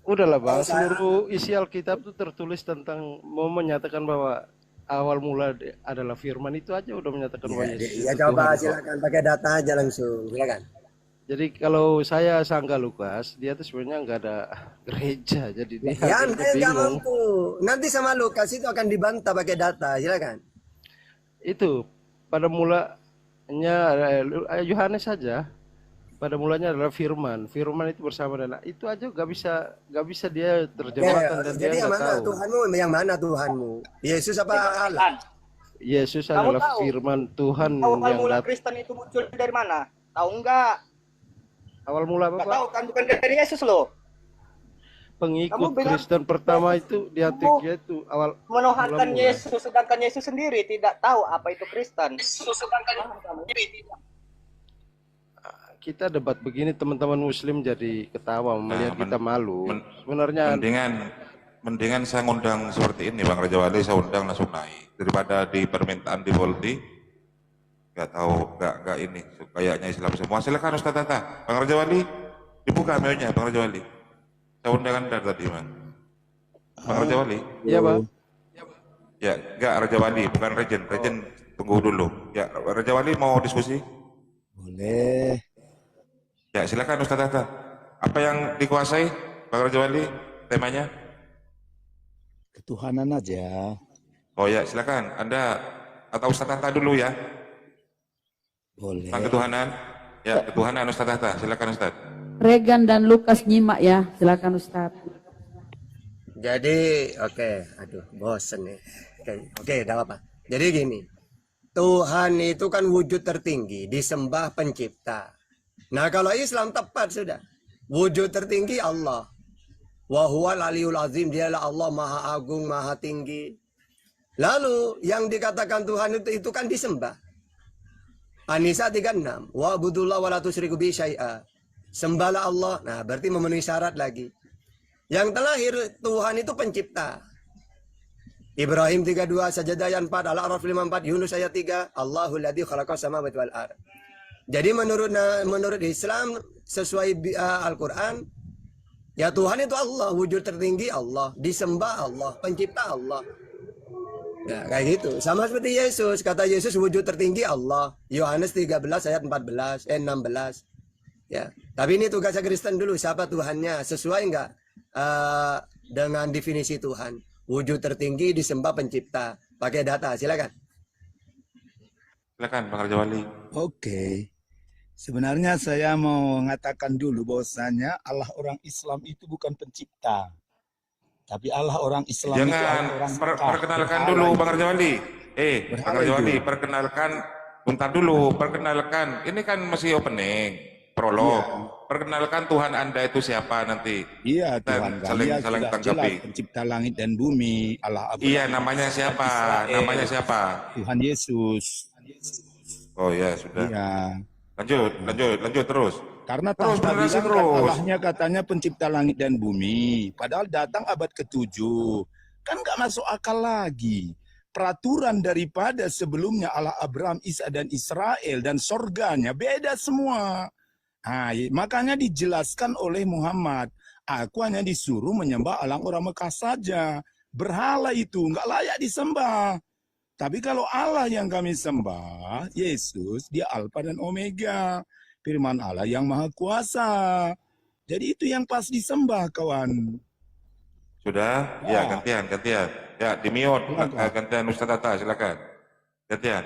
Udahlah Bang, seluruh isi Alkitab itu tertulis tentang mau menyatakan bahwa awal mula adalah firman, itu aja udah menyatakan bahwa Yesus. Ya coba silakan pakai data aja langsung, silakan. Jadi kalau saya sangka Lukas, dia tuh sebenarnya nggak ada gereja, jadi dia Ya Anda nggak bingung. mampu. Nanti sama Lukas itu akan dibantah pakai data, silakan. Itu pada mulanya Yohanes saja. Pada mulanya adalah firman. Firman itu bersama dengan itu aja nggak bisa dia terjemahkan dan dia Jadi yang nggak mana tahu. Tuhanmu? Yang mana Tuhanmu? Yesus apa Allah? Yesus Kamu adalah tahu firman Tuhan awal yang mula datang. Kristen itu muncul dari mana? Tahu enggak? Awal mula apa, Enggak Pak? tahu kan, bukan dari Yesus loh. Pengikut Kamu bilang Kristen pertama Yesus itu di Antioquia itu awal menuhankan mula-mula. Yesus, sedangkan Yesus sendiri tidak tahu apa itu Kristen. Paham kamu? Kita debat begini teman-teman Muslim jadi ketawa melihat kita malu. Sebenarnya Mendingan saya ngundang seperti ini Bang Raja Wali, saya undang langsung naik daripada di permintaan di Volti. Nggak tahu, nggak ini kayaknya Islam semua. Silakan Ustaz Tata. Bang Raja Wali dibuka maunya Bang Raja Wali. Saya undang Anda tadi Bang. Bang Raja Wali. Iya Bang. Ya, enggak Raja Wali, bukan Regen. Regen tunggu dulu. Ya, Raja Wali mau diskusi? Boleh. Ya, silakan Ustaz Tata. Apa yang dikuasai Bang Raja Wali temanya? Ketuhanan aja. Oh ya, silakan. Anda atau Ustaz Tata dulu ya. Boleh. Tentang ketuhanan. Ya, ketuhanan Ustaz Tata. Silakan Ustaz. Regan dan Lukas nyimak ya, silakan Ustadz. Jadi, aduh, bosen nih. Oke, enggak apa-apa. Jadi gini, Tuhan itu kan wujud tertinggi, disembah pencipta. Nah, kalau Islam tepat sudah. Wujud tertinggi Allah. Wa huwal aliyul azim, dialah Allah maha agung, maha tinggi. Lalu yang dikatakan Tuhan itu kan disembah. An-Nisa 36. Wa budullah wa la tusyriku bi syai'a. Sembahlah Allah. Nah, berarti memenuhi syarat lagi. Yang terakhir, Tuhan itu pencipta. Ibrahim 32, Sajadah ayat 4, Al-A'raf 54, Yunus ayat 3, Allahul ladzi khalaqas samawati wal ardh. Jadi menurut Islam sesuai Al-Qur'an, ya Tuhan itu Allah, wujud tertinggi Allah, disembah Allah, pencipta Allah. Ya, kayak gitu. Sama seperti Yesus, kata Yesus wujud tertinggi Allah. Yohanes 13 ayat 16. Ya. Tapi ini tugasnya Kristen dulu, siapa Tuhannya? Sesuai enggak dengan definisi Tuhan? Wujud tertinggi, disembah pencipta. Pakai data, silakan. Silakan Bang Raja Wali. Oke. Sebenarnya saya mau mengatakan dulu bahwasanya Allah orang Islam itu bukan pencipta. Tapi Allah orang Islam itu Jangan orang perkenalkan dulu Bang Raja Wali. Bang Raja Wali, perkenalkan. Bentar dulu, perkenalkan. Ini kan masih opening, prolog. Iya. Perkenalkan Tuhan Anda itu siapa nanti. Iya, Tuhan saling kalian saling sudah tanggapi. jelas pencipta langit dan bumi, Allah Abraham. Iya, namanya siapa? Israel, Namanya siapa? Tuhan Yesus. Oh ya, sudah. Iya. Lanjut terus. Karena Terus, Tahta berdasi bilang kan terus. Allahnya katanya pencipta langit dan bumi. Padahal datang abad ke-7. Kan nggak masuk akal lagi. Peraturan daripada sebelumnya Allah Abraham, Isa dan Israel dan sorganya beda semua. Nah, makanya dijelaskan oleh Muhammad. Aku hanya disuruh menyembah orang-orang Mekah saja. Berhala itu nggak layak disembah. Tapi kalau Allah yang kami sembah, Yesus, dia Alfa dan Omega. Firman Allah yang Maha Kuasa. Jadi itu yang pas disembah, kawan. Sudah? Ya, gantian. Ya, di-mute. Gantian Ustaz Tata, silakan. Gantian.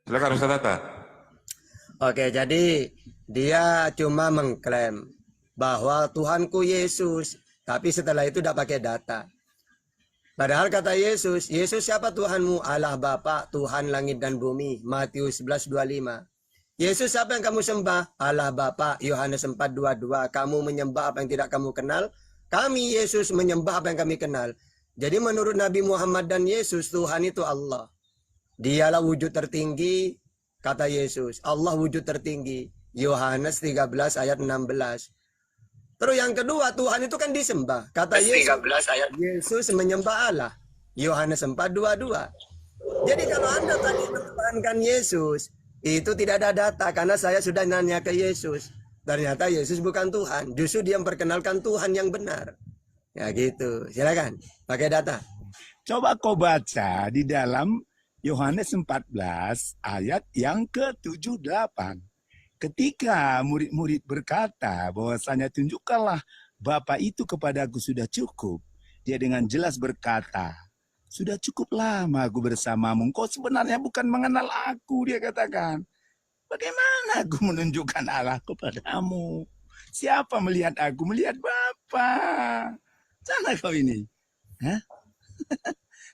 Silakan Ustaz Tata. Oke, jadi dia cuma mengklaim bahwa Tuhanku Yesus, tapi setelah itu tidak pakai data. Padahal kata Yesus, Yesus siapa Tuhanmu? Allah Bapa, Tuhan langit dan bumi. Matius 11:25. Yesus siapa yang kamu sembah? Allah Bapa. Yohanes 4:22. Kamu menyembah apa yang tidak kamu kenal? Kami Yesus menyembah apa yang kami kenal. Jadi menurut Nabi Muhammad dan Yesus, Tuhan itu Allah. Dialah wujud tertinggi, kata Yesus. Allah wujud tertinggi. Yohanes 13 ayat 16. Terus yang kedua, Tuhan itu kan disembah. Kata Yesus, 13 ayat. Yesus menyembah Allah. Yohanes 4:22. Jadi kalau Anda tadi mempertahankan Yesus, itu tidak ada data karena saya sudah nanya ke Yesus. Ternyata Yesus bukan Tuhan. Justru dia memperkenalkan Tuhan yang benar. Ya gitu. Silakan pakai data. Coba kau baca di dalam Yohanes 14 ayat yang ke-78. Ketika murid-murid berkata bahwasanya tunjukkanlah Bapa itu kepadaku sudah cukup. Dia dengan jelas berkata, sudah cukup lama aku bersamamu. Kau sebenarnya bukan mengenal aku, dia katakan. Bagaimana aku menunjukkan Allah kepadamu? Siapa melihat aku? Melihat Bapa. Sana kau ini. Hah?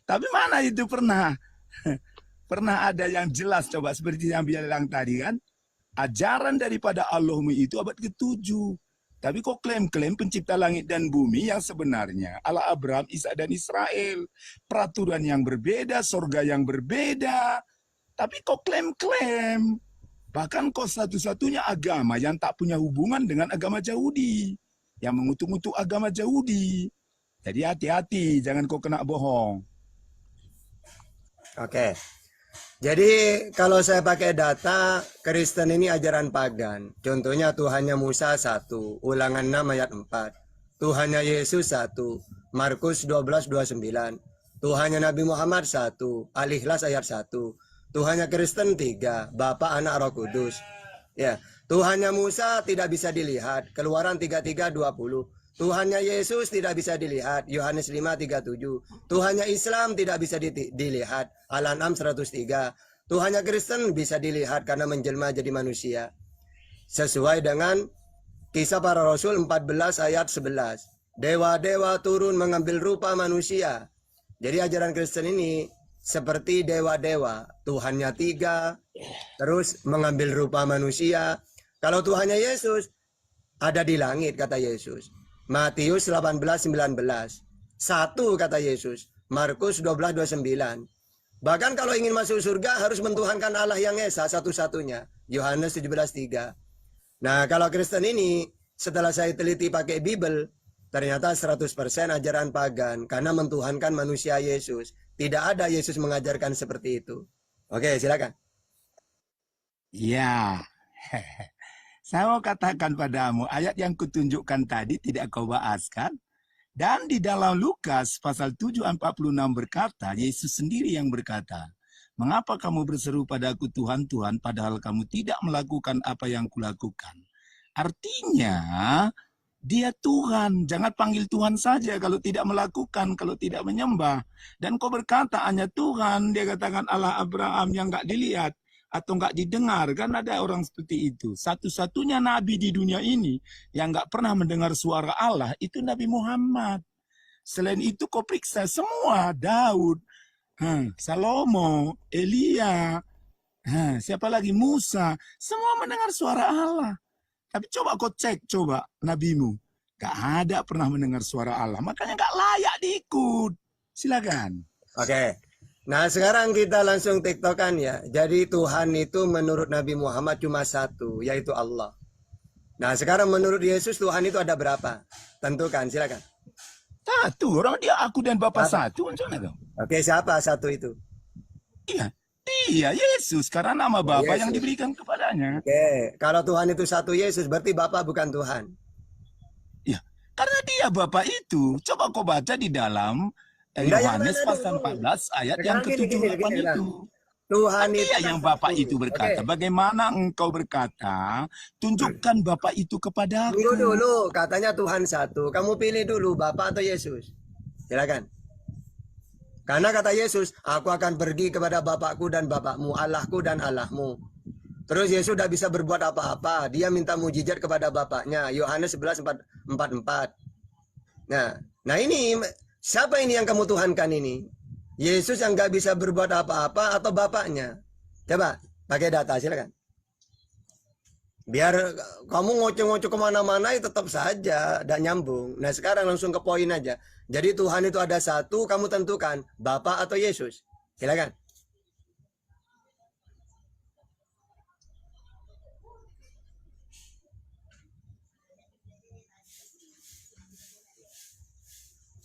Tapi mana itu pernah Pernah ada yang jelas coba seperti yang bilang tadi kan? Ajaran daripada Allahmu itu abad ke-7. Tapi kok klaim-klaim pencipta langit dan bumi yang sebenarnya Allah Abraham, Ishak dan Israel. Peraturan yang berbeda, surga yang berbeda. Tapi kok klaim-klaim. Bahkan kok satu-satunya agama yang tak punya hubungan dengan agama Yahudi. Yang mengutuk-utuk agama Yahudi. Jadi hati-hati, jangan kau kena bohong. Oke. Jadi kalau saya pakai data, Kristen ini ajaran pagan. Contohnya Tuhannya Musa 1, Ulangan 6 ayat 4. Tuhannya Yesus 1, Markus 12:29. Tuhannya Nabi Muhammad 1, Al-Ikhlas ayat 1. Tuhannya Kristen 3, Bapa, Anak, Roh Kudus. Ya, Tuhannya Musa tidak bisa dilihat, Keluaran 33:20. Tuhannya Yesus tidak bisa dilihat, Yohanes 5:37. Tuhannya Islam tidak bisa dilihat, Al-An'am 103. Tuhannya Kristen bisa dilihat karena menjelma jadi manusia. Sesuai dengan Kisah Para Rasul 14 ayat 11. Dewa-dewa turun mengambil rupa manusia. Jadi ajaran Kristen ini seperti dewa-dewa. Tuhannya 3, terus mengambil rupa manusia. Kalau Tuhannya Yesus ada di langit, kata Yesus. Matius 18:19. 1 kata Yesus. Markus 12:29. Bahkan kalau ingin masuk surga harus mentuhankan Allah yang Esa satu-satunya. Yohanes 17:3. Nah, kalau Kristen ini setelah saya teliti pakai Bible, ternyata 100% ajaran pagan karena mentuhankan manusia Yesus. Tidak ada Yesus mengajarkan seperti itu. Oke, silakan. Ya. Saya mau katakan padamu, ayat yang kutunjukkan tadi tidak kau bahas kan? Dan di dalam Lukas pasal 7:46 berkata, Yesus sendiri yang berkata, mengapa kamu berseru padaku Tuhan, Tuhan, padahal kamu tidak melakukan apa yang kulakukan? Artinya, dia Tuhan, jangan panggil Tuhan saja kalau tidak melakukan, kalau tidak menyembah. Dan kau berkata hanya Tuhan, dia katakan Allah Abraham yang nggak dilihat atau nggak didengar, kan ada orang seperti itu. Satu-satunya nabi di dunia ini yang nggak pernah mendengar suara Allah itu Nabi Muhammad. Selain itu kau periksa semua, Daud, Salomo, Elia, siapa lagi, Musa, semua mendengar suara Allah. Tapi coba kau cek, coba nabimu, gak ada pernah mendengar suara Allah, makanya gak layak diikut. Silakan. Oke. Nah, sekarang kita langsung tiktokan ya. Jadi Tuhan itu menurut Nabi Muhammad cuma satu, yaitu Allah. Nah, sekarang menurut Yesus Tuhan itu ada berapa? Tentukan, silakan. Satu, orang dia aku dan Bapa satu. Oke, siapa satu itu? Iya, Yesus, karena nama Bapa Yesus yang diberikan kepadanya. Oke, kalau Tuhan itu satu Yesus, berarti Bapa bukan Tuhan. Ya, karena dia Bapa itu. Coba kau baca di dalam Yohanes pasal 14 ayat yang ke-78 itu. Tuhan Dia itu yang kan Bapak satu. itu berkata, Oke. bagaimana engkau berkata, tunjukkan Bapak itu kepadaku. Tunggu dulu, katanya Tuhan satu. Kamu pilih dulu Bapa atau Yesus. Silakan. Karena kata Yesus, aku akan pergi kepada Bapakku dan Bapakmu, Allahku dan Allahmu. Terus Yesus tidak bisa berbuat apa-apa. Dia minta mujizat kepada Bapaknya. Yohanes 11:44. Nah ini, siapa ini yang kamu tuhankan ini? Yesus yang nggak bisa berbuat apa-apa atau Bapaknya? Coba, pakai data, silakan. Biar kamu ngoceh-ngoceh kemana-mana ya tetap saja, tidak nyambung. Nah sekarang langsung ke poin aja. Jadi Tuhan itu ada satu, kamu tentukan Bapa atau Yesus. Silakan.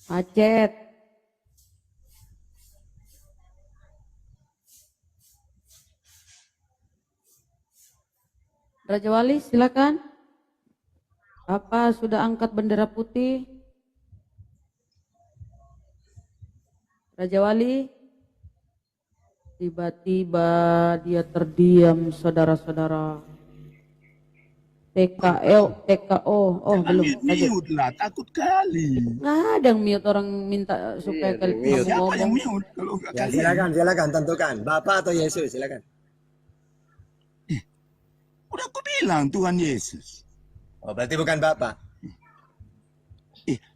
Macet. Raja Wali, silakan. Apa sudah angkat bendera putih? Raja Wali. Tiba-tiba dia terdiam, saudara-saudara. TKO, oh belum. Mute lah, takut kali. Nggak ada yang mute, orang minta supaya kamu Siapa yang ngomong. mute kalau enggak Ya, kalian? silakan tentukan Bapa atau Yesus, silakan. Udah aku bilang Tuhan Yesus. Oh berarti bukan Bapa.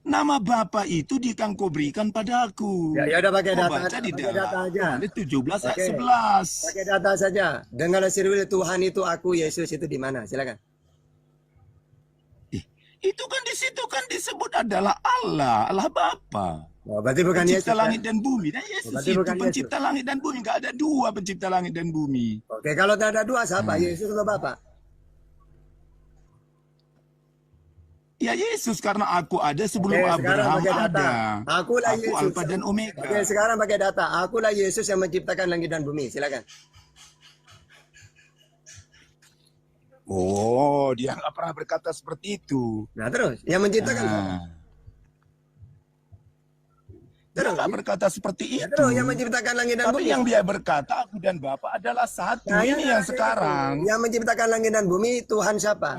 Nama Bapa itu dia kau berikan padaku. Ya udah pakai Kau data, baca di pakai data dalam aja. Yohanes 17 ayat Oke. 11. Pakai data saja. Dengar Sirwil, Tuhan itu aku, Yesus itu di mana? Silakan. Itu kan di situ kan disebut adalah Allah Bapa. Oh, berarti bukan Pencipta Yesus. langit Ya? dan bumi. Dan Yesus Berarti itu bukan pencipta langit dan bumi. Enggak ada dua pencipta langit dan bumi. Oke, kalau tidak ada dua siapa? Yesus atau Bapa? Ya Yesus, karena aku ada sebelum Oke, sekarang Abraham pakai data. ada. Akulah Aku Yesus. Alfa dan Omega. Oke, sekarang pakai data. Akulah Yesus yang menciptakan langit dan bumi. Silakan. Oh, dia nggak pernah berkata seperti itu. Nah, terus yang menciptakan siapa? Dia nggak berkata seperti Ya, itu. terus yang menciptakan langit dan Tapi bumi. yang dia berkata, aku dan Bapa adalah satu. Nah, Ini yang sekarang. Yang menciptakan langit dan bumi Tuhan siapa?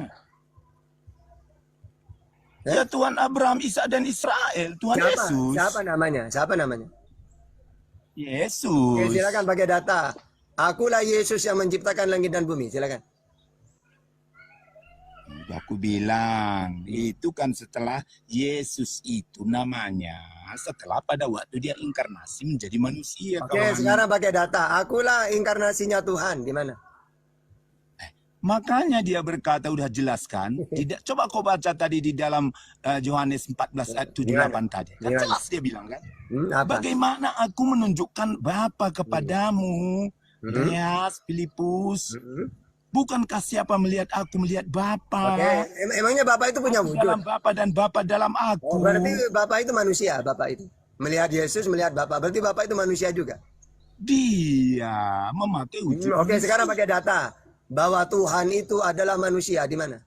Ya Tuhan Abraham, Ishak dan Israel. Tuhan Siapa? Yesus. Siapa namanya? Siapa namanya? Yesus. Oke, silakan pakai data. Akulah Yesus yang menciptakan langit dan bumi. Silakan. Aku bilang, itu kan setelah Yesus itu namanya. Setelah pada waktu dia inkarnasi menjadi manusia. Oke, sekarang pakai data. Akulah inkarnasinya Tuhan. Di mana? Makanya dia berkata, udah jelaskan. Tidak, coba kau baca tadi di dalam Yohanes 14 ayat 78 tadi. Kan Gimana? jelas dia bilang kan. Apa? Bagaimana aku menunjukkan Bapa kepadamu. Andreas, Filipus. Bukankah siapa melihat aku melihat Bapa? Oke, emangnya Bapak itu punya Aku wujud? dalam Bapa dan Bapa dalam aku. Oh, berarti Bapak itu manusia, Bapak itu. Melihat Yesus, melihat Bapak. Berarti Bapak itu manusia juga. Dia memakai wujud. Oke, sekarang pakai data. Bahwa Tuhan itu adalah manusia. Di mana?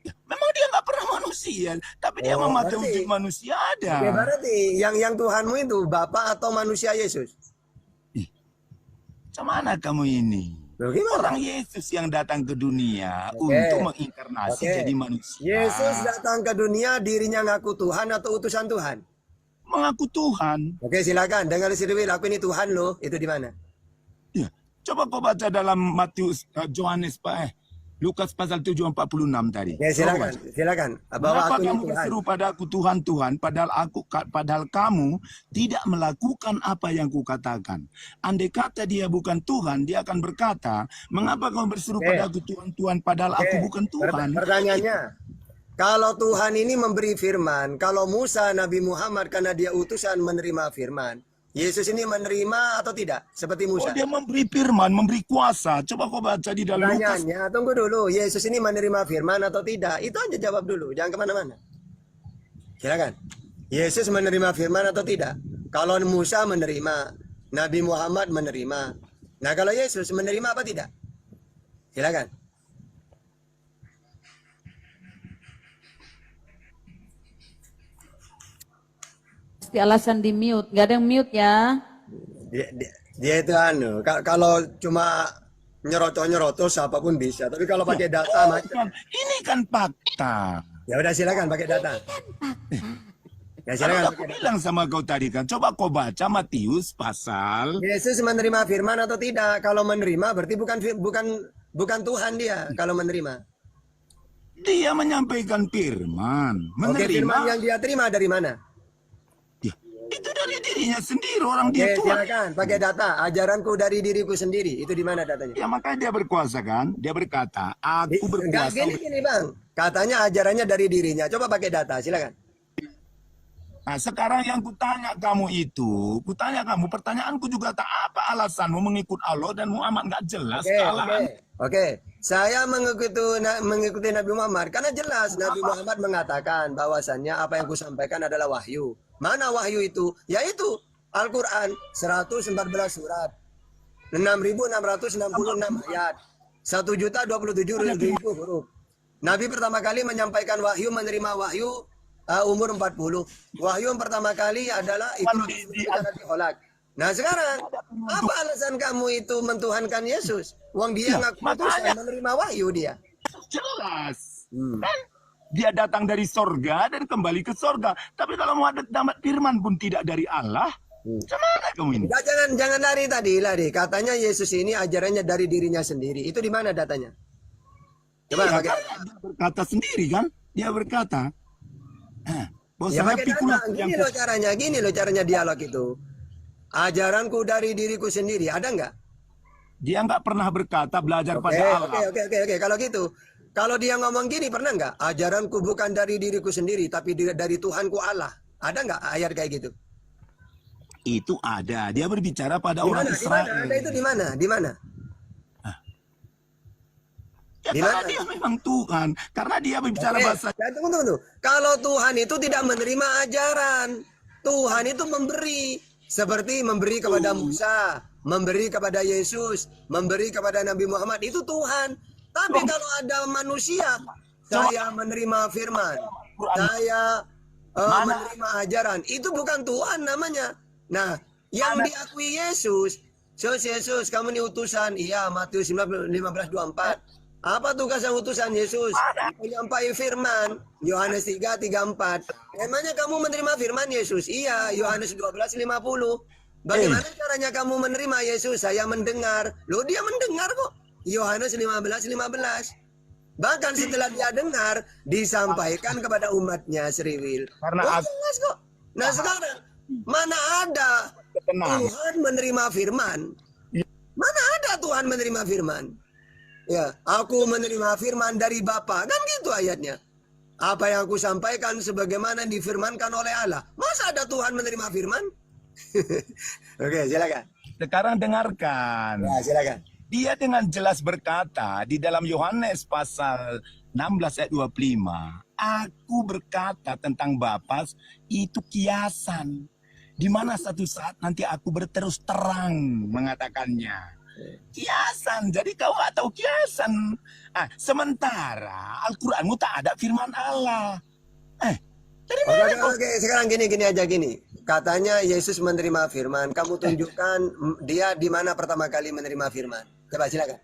Memang dia nggak pernah manusia, tapi dia Oh, memakai berarti- wujud manusia ada. Oke, berarti yang Tuhanmu itu Bapak atau manusia Yesus? Macam mana kamu ini? Loh, gimana? Orang Yesus yang datang ke dunia Oke. untuk menginkarnasi Oke. jadi manusia. Yesus datang ke dunia, dirinya ngaku Tuhan atau utusan Tuhan? Mengaku Tuhan. Oke, silakan. Dengar Sirwil, aku ini Tuhan loh. Itu di mana? Ya, coba kau baca dalam Matius, Yohanes, Lukas pasal 7:46 tadi. Ya, Coba silakan. baca. Silakan. Bahwa Kenapa aku ini kamu Tuhan. berseru padaku Tuhan, Tuhan, padahal kamu tidak melakukan apa yang kukatakan. Andai kata dia bukan Tuhan, dia akan berkata, mengapa kamu berseru Oke. padaku Tuhan, Tuhan, padahal aku Oke. bukan Tuhan. Pertanyaannya, kalau Tuhan ini memberi firman, kalau Musa, Nabi Muhammad karena dia utusan menerima firman, Yesus ini menerima atau tidak? Seperti Oh, Musa. dia memberi firman, memberi kuasa. Coba kau baca di dalam Lukas. Pertanyaannya, tunggu dulu. Yesus ini menerima firman atau tidak? Itu aja jawab dulu. Jangan kemana-mana. Silakan. Yesus menerima firman atau tidak? Kalau Musa menerima, Nabi Muhammad menerima. Nah, kalau Yesus menerima apa tidak? Silakan. Pasti alasan di mute, nggak ada yang mute ya. Dia itu kalau cuma nyerotoh siapapun bisa. Tapi kalau pakai data macam. Ini kan fakta. Ya udah silakan pakai data. Ya Kalau silakan. aku bilang sama kau tadi kan, coba kau baca Matius pasal. Yesus menerima firman atau tidak? Kalau menerima berarti bukan Tuhan dia kalau menerima. Dia menyampaikan firman. Oke, firman Menerima. yang dia terima dari mana? Itu dari dirinya sendiri, orang Oke, dia Tuhan. silakan pakai data. Ajaranku dari diriku sendiri. Itu di mana datanya? Ya makanya dia berkuasa kan. Dia berkata, aku Enggak berkuasa. gini Bang. Katanya ajarannya dari dirinya. Coba pakai data, silakan. Nah sekarang yang kutanya kamu itu, pertanyaanku juga tak apa alasanmu mengikut Allah dan Muhammad, nggak jelas kesalahan. Oke. Saya mengikuti Nabi Muhammad karena jelas Nabi Muhammad mengatakan bahwasannya apa yang kusampaikan adalah wahyu. Mana wahyu itu? Yaitu Al-Qur'an 114 surat. 6.666 ayat. 1.027.000 huruf. Nabi pertama kali menyampaikan wahyu, menerima wahyu umur 40. Wahyu yang pertama kali adalah itu Nabi Holak. Nah sekarang, apa alasan kamu itu mentuhankan Yesus? Wong dia ngaku utusan, menerima wahyu dia. Jelas. Kan? Dia datang dari sorga dan kembali ke sorga. Tapi kalau mau dapat firman pun tidak dari Allah, macam mana kamu ini? Enggak, jangan lari. Katanya Yesus ini ajarannya dari dirinya sendiri. Itu di mana datanya? Coba Iya, pakai. kan? Dia berkata sendiri kan? Dia berkata, Ya Bahwasanya pakai pikulah data. yang Gini loh caranya dialog itu. Ajaranku dari diriku sendiri, ada nggak? dia nggak pernah berkata belajar Oke, pada Allah. oke. Kalau gitu, kalau dia ngomong gini, pernah nggak? Ajaranku bukan dari diriku sendiri, tapi dari Tuhanku Allah. Ada nggak ayat kayak gitu? Itu ada. Dia berbicara pada Di orang mana? Di Israel. mana? Ada itu di mana? Di mana? Ya, Di karena mana? dia memang Tuhan. Karena dia berbicara Oke, bahasa. ya, tunggu. Kalau Tuhan itu tidak menerima ajaran, Tuhan itu memberi. Seperti memberi kepada Musa, memberi kepada Yesus, memberi kepada Nabi Muhammad, itu Tuhan. Tapi kalau ada manusia, saya menerima firman, saya menerima ajaran, itu bukan Tuhan namanya. Nah, yang diakui Yesus, Yesus, kamu ini utusan, iya, Matius 15:24. Apa tugas yang utusan Yesus? Menyampaikan firman, Yohanes 3:34. Emangnya kamu menerima firman Yesus? Iya, Yohanes 12:50. Bagaimana caranya kamu menerima Yesus? Saya mendengar. Loh, dia mendengar kok. Yohanes 15:15. Bahkan setelah dia dengar, disampaikan kepada umatnya, Sriwil. Karena jelas kok. Nah sekarang, mana ada Tuhan menerima firman? Mana ada Tuhan menerima firman? Ya, aku menerima firman dari Bapa, kan gitu ayatnya. Apa yang aku sampaikan sebagaimana difirmankan oleh Allah. Masa ada Tuhan menerima firman? Oke, silakan. Sekarang dengarkan. Ya, silakan. Dia dengan jelas berkata di dalam Yohanes pasal 16 ayat 25, aku berkata tentang Bapa itu kiasan, di mana satu saat nanti aku berterus terang mengatakannya. Kiasan, jadi kau nggak tahu kiasan. Sementara Al-Quranmu tak ada firman Allah. Dari mana kau? Oke, sekarang gini aja. Katanya Yesus menerima firman. Kamu tunjukkan dia di mana pertama kali menerima firman. Coba silakan.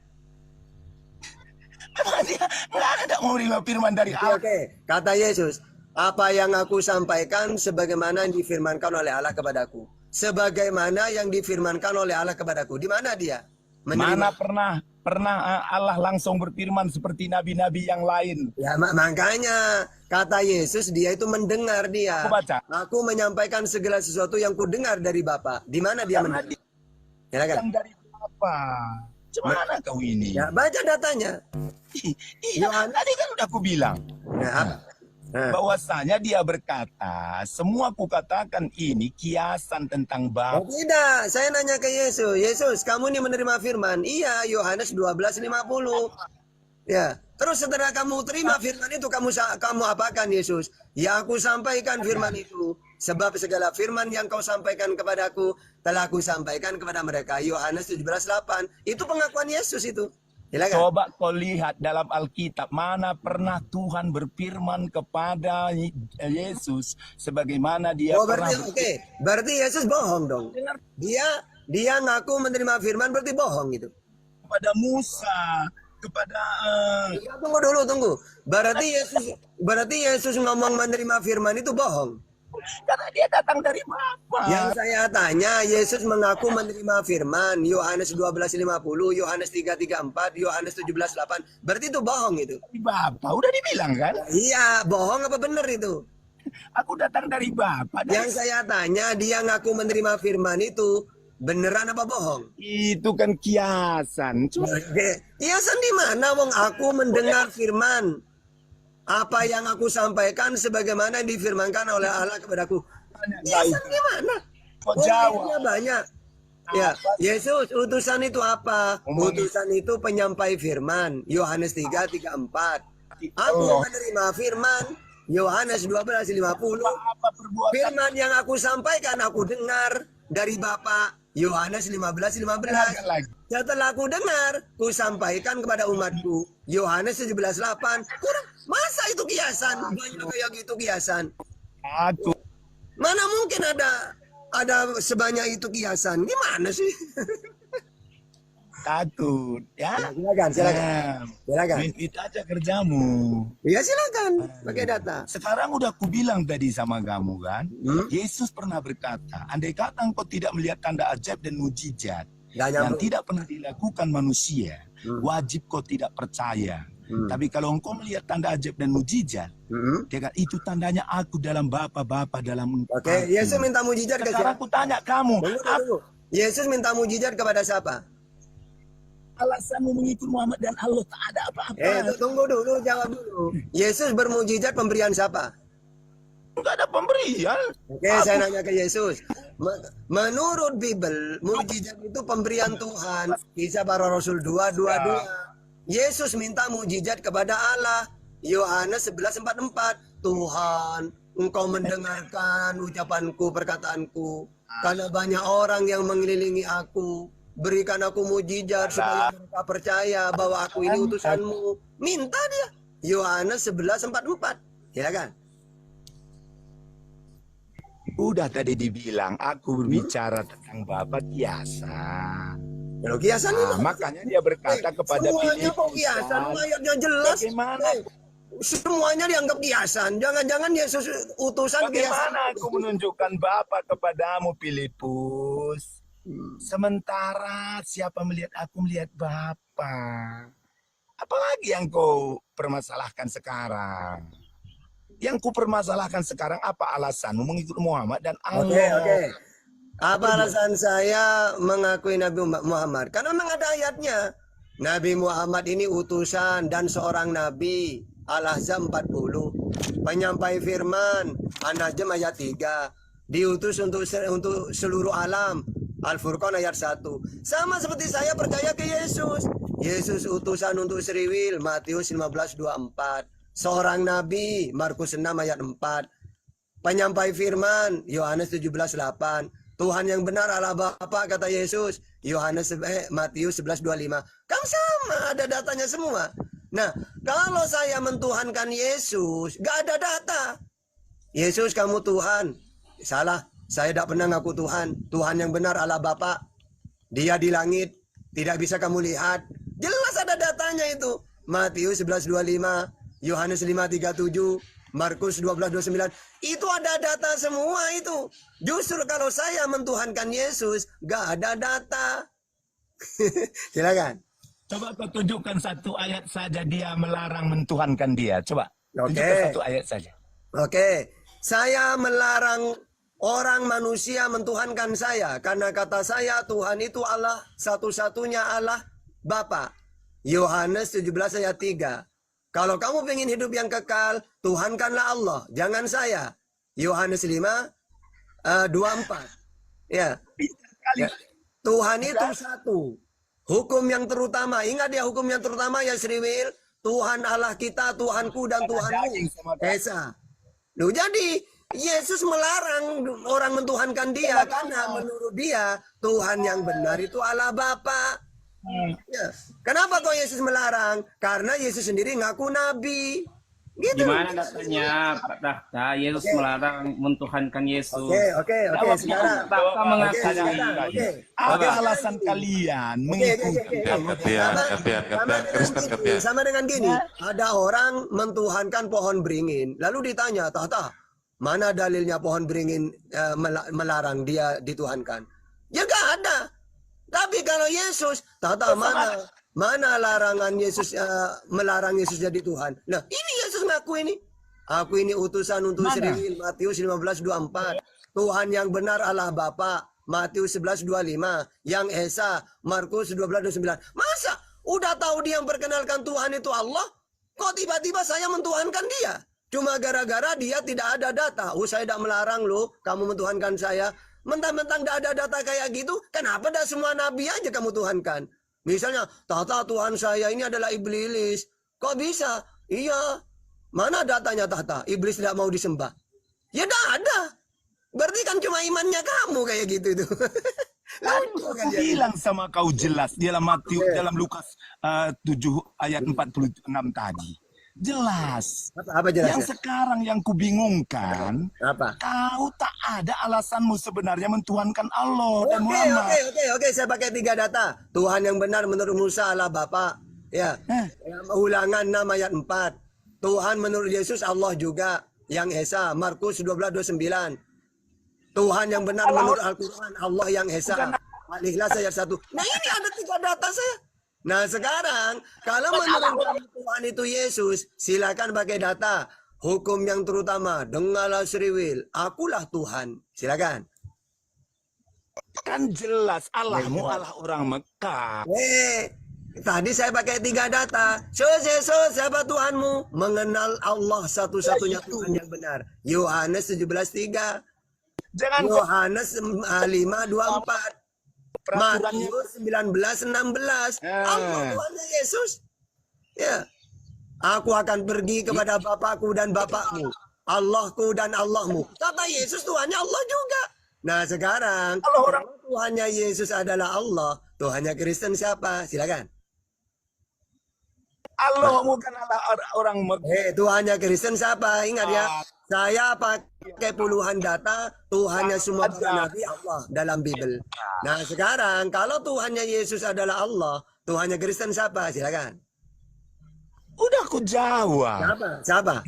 Dia nggak ada mau menerima firman dari Allah. Oke, kata Yesus, apa yang aku sampaikan sebagaimana yang difirmankan oleh Allah kepadaku. Sebagaimana yang difirmankan oleh Allah kepadaku. Di mana dia? Mana pernah Allah langsung berfirman seperti nabi-nabi yang lain. Ya makanya kata Yesus dia itu mendengar dia. Aku baca. Aku menyampaikan segala sesuatu yang ku dengar dari Bapa. Di mana dia mendengar? Yang dari Bapa. Gimana kau ini? Ya baca datanya. Iya, tadi kan udah aku bilang. Bahwasanya dia berkata, semua kukatakan ini kiasan tentang Bapa. Tidak, saya nanya ke Yesus. Yesus, kamu ini menerima firman? Iya, Yohanes 12:50. Ya, terus setelah kamu terima firman itu, kamu apakan Yesus? Ya, aku sampaikan firman itu. Sebab segala firman yang kau sampaikan kepadaku, telah aku sampaikan kepada mereka. Yohanes 17:8. Itu pengakuan Yesus itu. Silakan. Coba kau lihat dalam Alkitab, mana pernah Tuhan berfirman kepada Yesus sebagaimana dia pernah. Berarti Yesus bohong dong. Dia ngaku menerima firman berarti bohong gitu. Kepada Musa, kepada Tunggu. Berarti Yesus ngomong menerima firman itu bohong. Karena dia datang dari Bapa. Yang saya tanya, Yesus mengaku menerima firman, Yohanes 12:50, Yohanes 3:34, Yohanes 17:8. Berarti itu bohong itu. Dari Bapa, udah dibilang kan? Iya, bohong apa benar itu? Aku datang dari Bapa. Yang saya tanya, dia ngaku menerima firman itu beneran apa bohong? Itu kan kiasan. Kiasan di mana? Wong aku mendengar firman. Apa yang aku sampaikan sebagaimana difirmankan oleh Allah kepadaku. Kiasan di mana? Jawab. Banyak. Ya, Yesus, utusan itu apa? Utusan itu penyampai firman. Yohanes 3:34. Aku menerima firman. Yohanes 12:50. Firman yang aku sampaikan aku dengar dari Bapa. Yohanes 15:15. Setelah aku dengar, ku sampaikan kepada umatku. Yohanes 17:8. Masa itu kiasan? Banyak kayak gitu kiasan. Mana mungkin ada sebanyak itu kiasan? Gimana sih? Takut, ya. Silakan. Itu aja kerjamu. Ya silakan, pakai data. Sekarang udah aku bilang tadi sama kamu kan, Yesus pernah berkata, andai kata engkau tidak melihat tanda ajaib dan mujizat yang tidak pernah dilakukan manusia, wajib kau tidak percaya. Tapi kalau engkau melihat tanda ajaib dan mujizat, dia kata, itu tandanya aku dalam Bapa, Bapa dalam engkau. Oke, Yesus minta mujizat ke Sekarang siapa? aku tanya kamu, Tunggu. Yesus minta mujizat kepada siapa? alasanmu mengikut Muhammad dan Allah tak ada apa-apa. Tunggu dulu, jawab dulu. Yesus bermujizat pemberian siapa? Enggak ada pemberian. Oke, saya nanya ke Yesus. Menurut Bible, mujizat itu pemberian Tuhan. Kisah para Rasul 2:22. Yesus minta mujizat kepada Allah. Yohanes 11:44. Tuhan, engkau mendengarkan ucapanku, perkataanku. Karena banyak orang yang mengelilingi aku. Berikan aku mujizat supaya mereka percaya bahwa aku ini utusanmu. Minta dia. Yohanes 11:44. Silakan. Udah tadi dibilang aku berbicara tentang Bapa kiasan. Kalau kiasan ini makanya dia berkata kepada semuanya kok Filipus, kiasan, ayatnya jelas. Bagaimana? Semuanya dianggap kiasan. Jangan-jangan Yesus utusan kiasan. Bagaimana aku menunjukkan Bapa kepadamu, Filipus? Sementara siapa melihat aku melihat Bapa. Apalagi yang kau permasalahkan sekarang? Yang ku permasalahkan sekarang apa alasanmu mengikut Muhammad dan Allah? Oke. Apa alasan saya mengakui Nabi Muhammad? Karena memang ada ayatnya. Nabi Muhammad ini utusan dan seorang nabi. Al-Ahzab 40. Penyampai firman. An-Najm ayat 3. Diutus untuk seluruh alam. Al-Furqan ayat 1. Sama seperti saya percaya ke Yesus. Yesus utusan untuk Seriwil. Matius 15:24. Seorang nabi, Markus 6 ayat 4. Penyampai firman, Yohanes 17:8. Tuhan yang benar Allah Bapa, kata Yesus, Matius 11:25. Kan sama, ada datanya semua. Nah, kalau saya mentuhankan Yesus, gak ada data. Yesus, kamu Tuhan. Salah, saya tidak pernah ngaku Tuhan. Tuhan yang benar Allah Bapa. Dia di langit, tidak bisa kamu lihat. Jelas ada datanya itu. Matius 11:25. Yohanes 5:37, Markus 12:29, itu ada data semua itu. Justru kalau saya mentuhankan Yesus, gak ada data. Silakan. Coba kau tunjukkan satu ayat saja dia melarang mentuhankan dia. Coba. Tunjukkan satu ayat saja. Oke. Saya melarang orang manusia mentuhankan saya. Karena kata saya, Tuhan itu Allah, satu-satunya Allah Bapa. Yohanes 17 ayat 3. Kalau kamu ingin hidup yang kekal, tuhankanlah Allah, jangan saya. Yohanes 5:24. Ya. Tuhan itu satu. Hukum yang terutama, ingat ya hukum yang terutama ya Sriwil, Tuhan Allah kita, Tuhanku dan Tuhanmu. Esa. Loh, jadi Yesus melarang orang mentuhankan dia karena menurut dia Tuhan yang benar itu Allah Bapa. Ya. Kenapa kok Yesus melarang? Karena Yesus sendiri ngaku nabi. Gitu. Gimana datanya Pak Dakta? Yesus melarang mentuhankan Yesus. Oke. Sekarang Dakta mengatakan. Apa alasan kalian mengikuti sama dengan gini, ada orang mentuhankan pohon beringin, lalu ditanya, Tata, mana dalilnya pohon beringin melarang dia dituhankan? Ya gak ada. Tapi kalau Yesus, Tata, mana larangan Yesus melarang Yesus jadi Tuhan? Nah, ini Yesus ngaku ini. Aku ini utusan untuk Seriwil, Matius 15:24. Tuhan yang benar Allah Bapa, Matius 11:25. Yang Esa, Markus 12:29. Masa udah tahu dia yang perkenalkan Tuhan itu Allah, kok tiba-tiba saya mentuhankan dia? Cuma gara-gara dia tidak ada data. Saya tidak melarang loh, kamu mentuhankan saya. Mentang-mentang tidak ada data kayak gitu, kenapa tidak semua nabi aja kamu tuhankan? Misalnya, Tata, Tuhan saya ini adalah iblis. Kok bisa? Iya. Mana datanya, Tata? Iblis tidak mau disembah. Ya tidak ada. Berarti kan cuma imannya kamu kayak gitu itu. Aku bilang sama kau jelas dalam dalam Lukas 7 ayat 46 tadi. Jelas. Apa jelas? Yang sekarang yang kubingungkan, kau tak ada alasanmu sebenarnya mentuhankan Allah dan Muhammad. Oke, saya pakai 3 data. Tuhan yang benar menurut Musa Allah Bapa. Ya. Ulangan 6 ayat 4. Tuhan menurut Yesus Allah juga. Yang Esa, Markus 12:29. Tuhan yang benar menurut Al-Quran Allah yang Esa. Al-Ikhlas ayat 1. Nah ini ada 3 data saya. Nah sekarang kalau menurut kamu Tuhan itu Yesus, silakan pakai data. Hukum yang terutama, dengarlah Sriwil, akulah Tuhan. Silakan. Kan jelas Allahmu Allah orang Mekah. Tadi saya pakai 3 data. Yesus, siapa Tuhanmu? Mengenal Allah satu-satunya Tuhan yang benar. Yohanes 17:3. Yohanes 5:24. Matius 19:16. Allah Tuhannya Yesus. Ya. Aku akan pergi kepada Bapakku dan Bapakmu, Allahku dan Allahmu. Kata Yesus Tuhannya Allah juga. Nah sekarang kalau Tuhannya Yesus adalah Allah, Tuhannya Kristen siapa? Silakan. Allah bukan orang Mekah. Tuhannya Kristen siapa? Ingat ya, saya pakai puluhan data. Tuhannya semua para nabi Allah dalam Bible. Nah sekarang kalau Tuhannya Yesus adalah Allah, Tuhannya Kristen siapa? Silakan. Udah aku jawab. Siapa?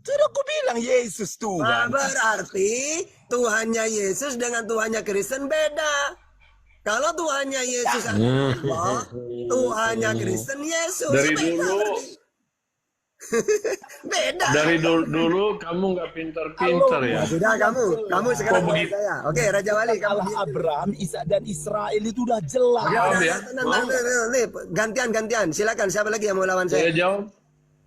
Sudah aku bilang Yesus Tuhan. Berarti Tuhannya Yesus dengan Tuhannya Kristen beda. Kalau Tuhannya Yesus adalah Allah, Tuhannya Kristen Yesus. Dari beda dulu, beda. dari dulu kamu nggak pintar-pintar ya. Sudah kamu sekarang begitu? saya. Oke, Raja Wali kamu. Abraham, Ishak dan Israel itu udah jelas. Tenang. Gantian. Silakan. Siapa lagi yang mau lawan saya? Saya jawab.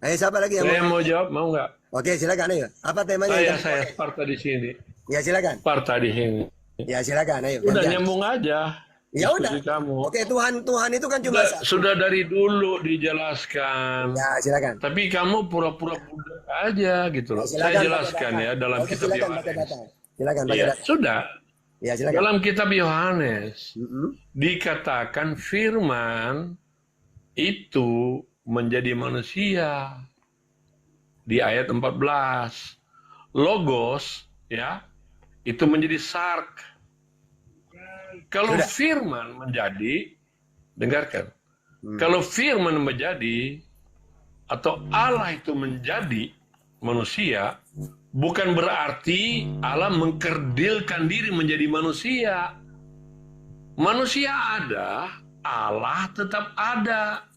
Siapa lagi yang Saya mau jawab, mau nggak? Oke, silakan ayo. Apa temanya? Saya Sparta di sini. Ya silakan. Sparta di sini. Ya silakan ayo. Udah gantian. nyambung aja. Ya udah. Kamu. Oke, Tuhan itu kan cuma satu. Sudah dari dulu dijelaskan. Ya, silakan. Tapi kamu pura-pura budak aja gitu loh. Saya jelaskan ya dalam kitab Yohanes. Silakan pakai Ya, data. sudah. Ya, silakan. Dalam kitab Yohanes dikatakan firman itu menjadi manusia di ayat 14. Logos ya itu menjadi sark. Kalau firman menjadi, dengarkan. Kalau firman menjadi atau Allah itu menjadi manusia, bukan berarti Allah mengkerdilkan diri menjadi manusia. Manusia ada, Allah tetap ada.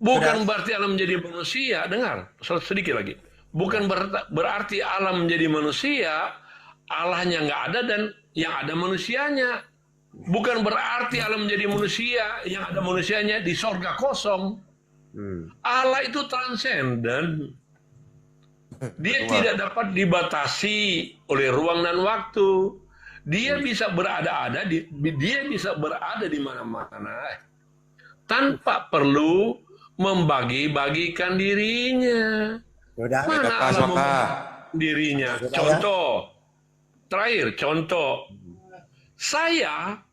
Bukan berarti Allah menjadi manusia, dengar, sedikit lagi. Bukan berarti Allah menjadi manusia, Allahnya nggak ada dan yang ada manusianya. Bukan berarti Allah menjadi manusia, yang ada manusianya di sorga kosong. Allah itu transenden. Dia tidak dapat dibatasi oleh ruang dan waktu. Dia bisa berada-ada, dia bisa berada di mana-mana tanpa perlu membagi-bagikan dirinya. Mana Allah membagi dirinya? Contoh. Terakhir, contoh, saya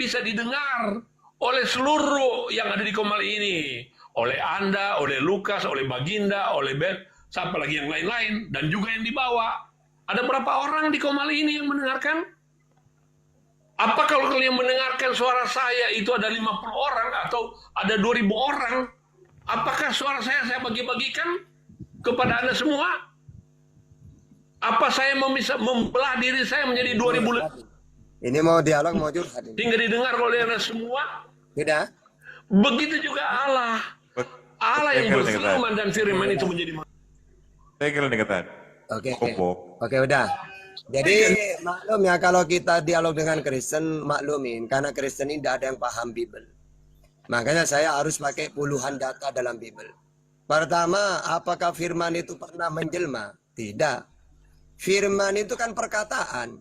bisa didengar oleh seluruh yang ada di Komal ini, oleh Anda, oleh Lukas, oleh Baginda, oleh Ben, siapa lagi yang lain-lain, dan juga yang dibawa. Ada berapa orang di Komal ini yang mendengarkan? Apa kalau kalian mendengarkan suara saya itu ada 50 orang atau ada 2.000 orang? Apakah suara saya bagi-bagikan kepada Anda semua? Apa saya membelah diri saya menjadi 2.000? Ini mau dialog, mau curhat. Hingga didengar oleh Anda semua? Tidak. Begitu juga Allah. Allah yang berfirman dan firman itu menjadi manusia. Oke, udah. Jadi maklum ya kalau kita dialog dengan Kristen, maklumin. Karena Kristen ini tidak ada yang paham Bible. Makanya saya harus pakai puluhan data dalam Bible. Pertama, apakah firman itu pernah menjelma? Tidak. Firman itu kan perkataan.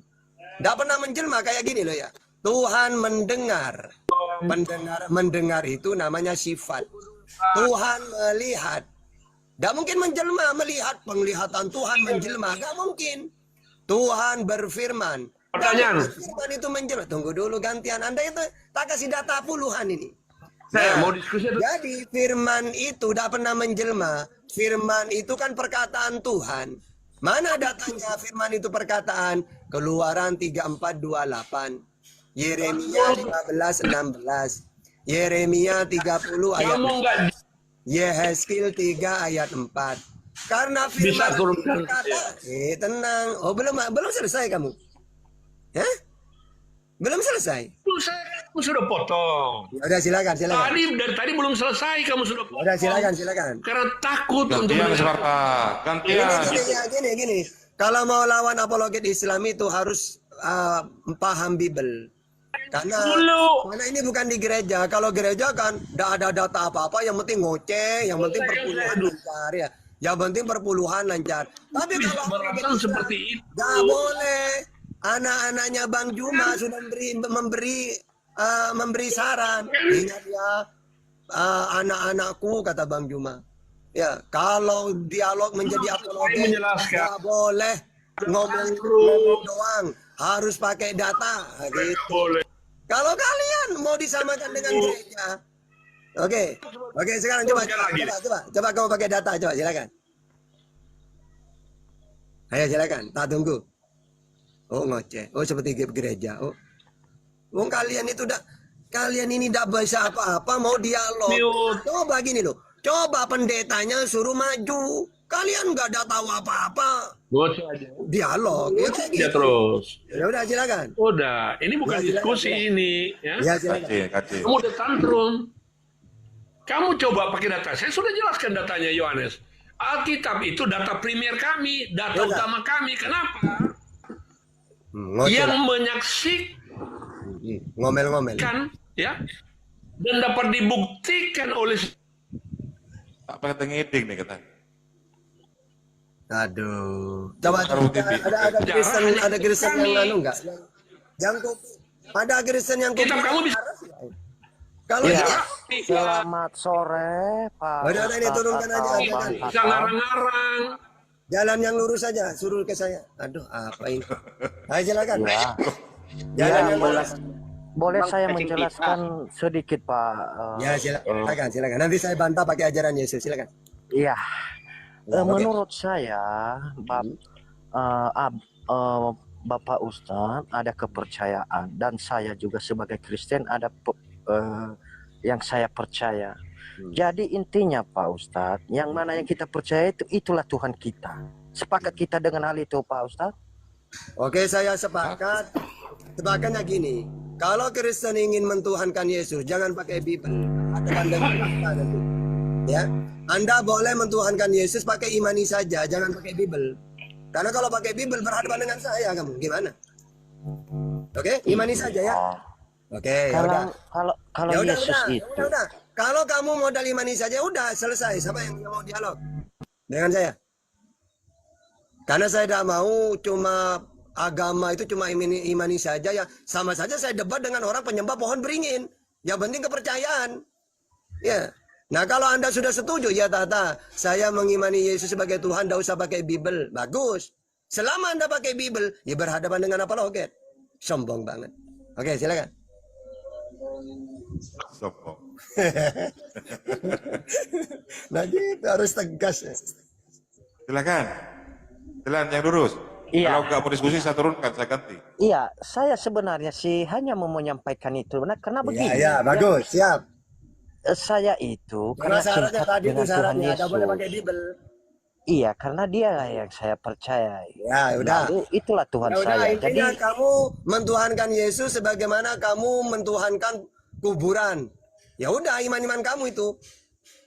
Tidak pernah menjelma kayak gini loh ya. Tuhan mendengar. Mendengar itu namanya sifat. Tuhan melihat. Tidak mungkin menjelma, melihat penglihatan Tuhan menjelma. Tidak mungkin. Tuhan berfirman. Pertanyaan. Firman itu menjelma. Tunggu dulu gantian. Anda itu tak kasih data puluhan ini. Saya mau diskusi. Jadi firman itu tidak pernah menjelma. Firman itu kan perkataan Tuhan. Mana datanya firman itu perkataan? Keluaran 34:28. Yeremia 15:16. Yeremia 30 ayat 4. Yehezkiel 3 ayat 4. Karena firman itu berkata, tenang. Oh belum selesai kamu. Ya? Belum selesai. Kamu sudah potong. Ya udah silakan. Dari tadi belum selesai kamu sudah potong. Udah silakan. Karena takut untuk Gantian Sparta, gantian. Gini. Kalau mau lawan apologet Islam itu harus paham Bible. Karena ini bukan di gereja. Kalau gereja kan tidak ada data apa-apa, yang penting ngoceh, yang penting perpuluhan lancar ya. Yang penting perpuluhan lancar. Tapi kalau seperti itu nggak boleh. Anak-anaknya Bang Juma sudah memberi saran. Ingat ya, anak-anakku, kata Bang Juma. Ya, kalau dialog menjadi apologet nggak boleh ngomong doang, harus pakai data. Gitu. Kalau kalian mau disamakan dengan gereja, oke, sekarang coba kamu pakai data, coba silakan. Ayo silakan, tak tunggu. Oh ngoceh, oh seperti gereja, oh kalian itu kalian ini tidak bisa apa-apa, mau dialog. Coba gini loh, coba pendetanya suruh maju, kalian nggak ada tahu apa-apa. Dialog, ya terus. Ya udah silakan. Udah, ini bukan diskusi ini, ya. Ya silakan. Kamu udah tantrum. Kamu coba pakai data. Saya sudah jelaskan datanya Yohanes. Alkitab itu data primer kami, data utama kami. Kenapa? Yang menyaksikan ngomel-ngomel kan, ya, dan dapat dibuktikan oleh apa kata ngeding nih kata. Aduh, coba ada Kristen yang lalu nggak? Yang ada Kristen yang kamu bisa. Kalau Selamat sore, Pak. Udah ini turunkan aja. Bisa ngarang-ngarang. Jalan yang lurus saja, suruh ke saya. Aduh, apa ini? Ayo silakan. Ya. Jalan yang lurus. Boleh saya menjelaskan sedikit, Pak? Ya, silakan. Nanti saya bantah pakai ajaran Yesus, silakan. Iya. Menurut saya, Bapak Ustadz ada kepercayaan, dan saya juga sebagai Kristen ada yang saya percaya. Jadi intinya Pak Ustadz, yang mana yang kita percaya itulah Tuhan kita. Sepakat kita dengan hal itu Pak Ustadz? Oke, saya sepakat. Sepakatnya gini, kalau Kristen ingin mentuhankan Yesus, jangan pakai Bible. Katakan dengan kita nanti. Ya, Anda boleh mentuhankan Yesus pakai imani saja, jangan pakai Bible. Karena kalau pakai Bible berhadapan dengan saya, kamu gimana? Oke, imani saja ya. Oke, kalau Yesus itu. Udah. Kalau kamu modal imani saja, udah selesai. Siapa yang mau dialog dengan saya? Karena saya tidak mau cuma agama itu cuma imani saja ya. Sama saja saya debat dengan orang penyembah pohon beringin. Yang penting kepercayaan. Ya. Nah kalau Anda sudah setuju, ya Tata, saya mengimani Yesus sebagai Tuhan, tidak usah pakai Bible. Bagus. Selama Anda pakai Bible, ya berhadapan dengan apologet. Sombong banget. Oke, silakan. Sombong. Nah gitu, harus tegas ya. Silakan. Jalan yang lurus. Iya. Kalau nggak mau diskusi saya turunkan, saya ganti. Iya, saya sebenarnya sih hanya mau menyampaikan itu. Nah, karena begini. Iya, bagus, siap. Saya itu karena syaratnya tadi itu syaratnya tidak boleh pakai Bible. Iya, karena dia yang saya percaya. Ya, udah. Lalu itulah Tuhan Ya, saya. Intinya Jadi kamu mentuhankan Yesus sebagaimana kamu mentuhankan kuburan. Ya udah, iman-iman kamu itu.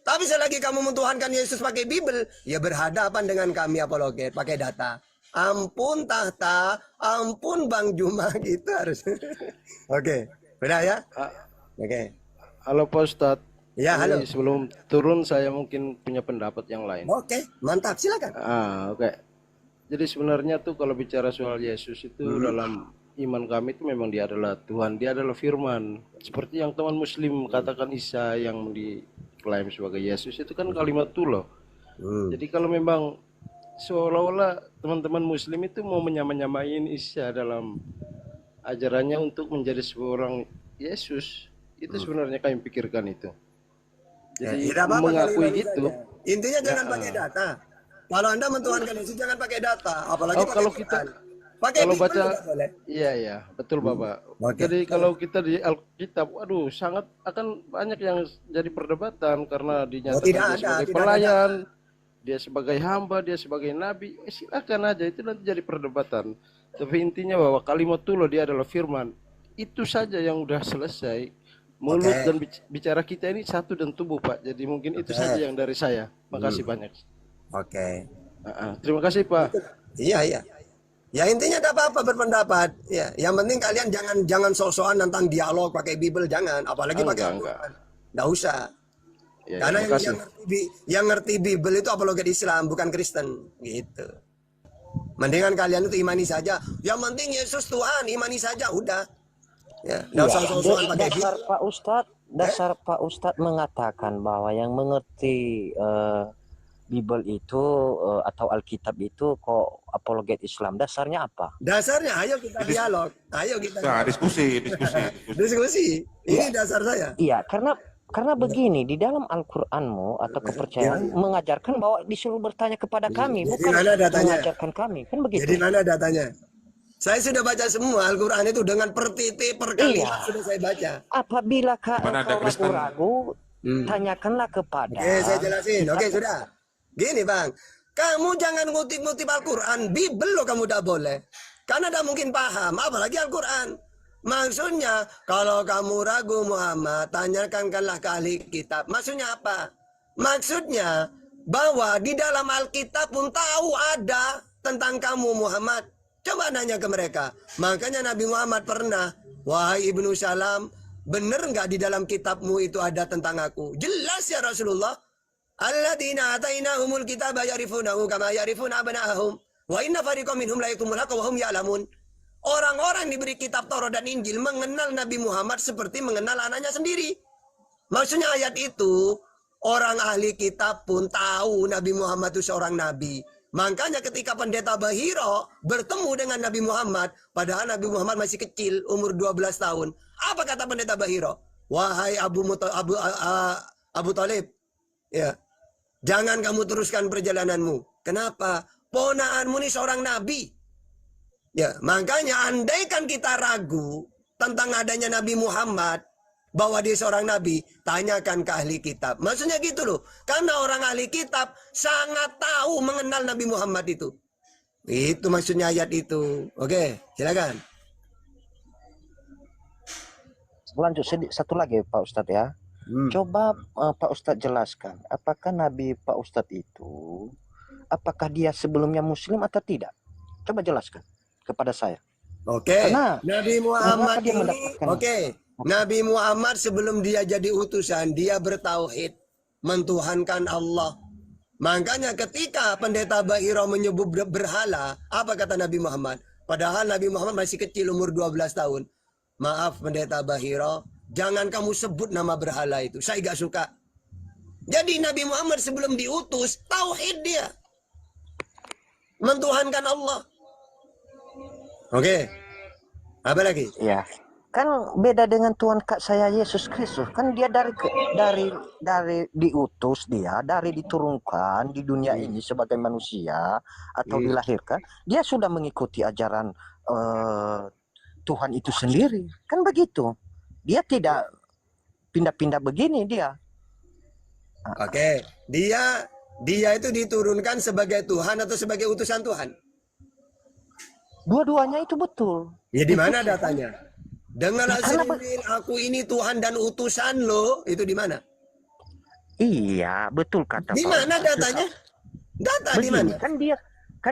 Tapi selagi kamu mentuhankan Yesus pakai Bible, ya berhadapan dengan kami apologet pakai data. Ampun tahta, ampun Bang Juma gitu harus. Oke, beda ya? Oke. Halo Pak Ustadz. Ya, halo. Sebelum turun saya mungkin punya pendapat yang lain. Oke, mantap, silakan. Oke. Jadi sebenarnya tuh kalau bicara soal Yesus itu dalam iman kami itu memang dia adalah Tuhan, dia adalah firman. Seperti yang teman muslim katakan Isa yang diklaim sebagai Yesus itu kan kalimatullah. Jadi kalau memang seolah-olah teman-teman muslim itu mau menyamain Isa dalam ajarannya untuk menjadi seorang Yesus, itu sebenarnya kami pikirkan itu. Jadi ya, mengakui itu. Intinya jangan pakai data. Kalau Anda mentuhankan Yesus jangan pakai data, apalagi kalau kita kalau baca, iya betul Bapak. Jadi kalau kita di Alkitab, waduh sangat akan banyak yang jadi perdebatan karena dinyatakan dia sebagai pelayan, dia sebagai hamba, dia sebagai nabi. Silakan aja itu nanti jadi perdebatan. Tapi intinya bahwa kalimatullah dia adalah firman. itu saja yang udah selesai. Mulut Oke. dan bicara kita ini satu dan tubuh, Pak. Jadi mungkin itu Oke. saja yang dari saya. Makasih banyak. Oke. Terima kasih, Pak. Iya, iya. Ya intinya tidak apa-apa berpendapat. Ya, yang penting kalian jangan sok-sokan tentang dialog pakai Bible, jangan. Apalagi pakai Al-Quran. Nggak usah. Ya, Karena terima kasih. yang ngerti Bible itu apologet Islam, bukan Kristen. Gitu. Mendingan kalian itu imani saja. Yang penting Yesus Tuhan, imani saja, udah. Ya, nggak usah sok-sokan pakai Dasar Bible. Pak Ustadz, Pak Ustadz mengatakan bahwa yang mengerti Bible itu atau Alkitab itu kok apologet Islam. Dasarnya apa? Dasarnya, ayo kita dialog. Ayo kita Nah, dialog. Diskusi. Ini dasar saya. Iya, karena begini, di dalam Al-Qur'anmu atau kepercayaan mengajarkan bahwa disuruh bertanya kepada kami, Jadi bukan mana datanya? mengajarkan kami. Kan begitu. Jadi mana datanya? Saya sudah baca semua Al-Quran itu dengan per titik, per kalimat sudah saya baca. Apabila Mana ada engkau Kristen? ragu-ragu, tanyakanlah kepada. Oke, saya jelasin. Oke, sudah. Gini bang, kamu jangan ngutip-ngutip Al-Quran. Bible lo kamu tidak boleh. Karena tidak mungkin paham, apalagi Al-Quran. Maksudnya, kalau kamu ragu Muhammad, tanyakanlah ke ahli kitab. Maksudnya apa? Maksudnya, bahwa di dalam Alkitab pun tahu ada tentang kamu Muhammad. Coba nanya ke mereka. Makanya Nabi Muhammad pernah, wahai Ibnu Salam, benar nggak di dalam kitabmu itu ada tentang aku? Jelas ya Rasulullah. Alladzina atainahumul kitaba ya'rifunahu kama ya'rifuna abna'ahum. Wa inna fariqam minhum la yaktumul haqqa wa hum ya'lamun. Orang-orang diberi kitab Taurat dan Injil mengenal Nabi Muhammad seperti mengenal anaknya sendiri. Maksudnya ayat itu, orang ahli kitab pun tahu Nabi Muhammad itu seorang nabi. Makanya ketika pendeta Bahiro bertemu dengan Nabi Muhammad, padahal Nabi Muhammad masih kecil, umur 12 tahun. Apa kata pendeta Bahiro? Wahai Abu Talib, ya, jangan kamu teruskan perjalananmu. Kenapa? Ponaanmu ini seorang nabi. Ya, makanya andaikan kita ragu tentang adanya Nabi Muhammad, bahwa dia seorang nabi, tanyakan ke ahli kitab. Maksudnya gitu loh. Karena orang ahli kitab sangat tahu mengenal Nabi Muhammad itu. Itu maksudnya ayat itu. Oke, silakan. Lanjut satu lagi Pak Ustadz ya. Coba Pak Ustadz jelaskan, apakah Nabi Pak Ustadz itu, apakah dia sebelumnya Muslim atau tidak? Coba jelaskan kepada saya. Oke, Karena Nabi Muhammad dia ini, mendapatkan. oke, Nabi Muhammad sebelum dia jadi utusan, dia bertauhid, mentuhankan Allah. Makanya ketika pendeta Bahiro menyebut berhala, apa kata Nabi Muhammad? Padahal Nabi Muhammad masih kecil, umur 12 tahun. Maaf pendeta Bahiro, jangan kamu sebut nama berhala itu, saya gak suka. Jadi Nabi Muhammad sebelum diutus, tauhid dia. Mentuhankan Allah. Oke, apa lagi? Ya, kan beda dengan Tuhan Kak saya Yesus Kristus. Kan dia dari diutus dia, dari diturunkan di dunia ini sebagai manusia atau dilahirkan, dia sudah mengikuti ajaran Tuhan itu sendiri. Kan begitu. Dia tidak pindah-pindah begini dia. Oke, dia itu diturunkan sebagai Tuhan atau sebagai utusan Tuhan? Dua-duanya itu betul. Ya di mana datanya? Dengarlah sendiri, aku ini Tuhan dan utusan lo, itu di mana? Iya, betul kata Di Pak mana Ustadz. datanya? Data di Begini, mana?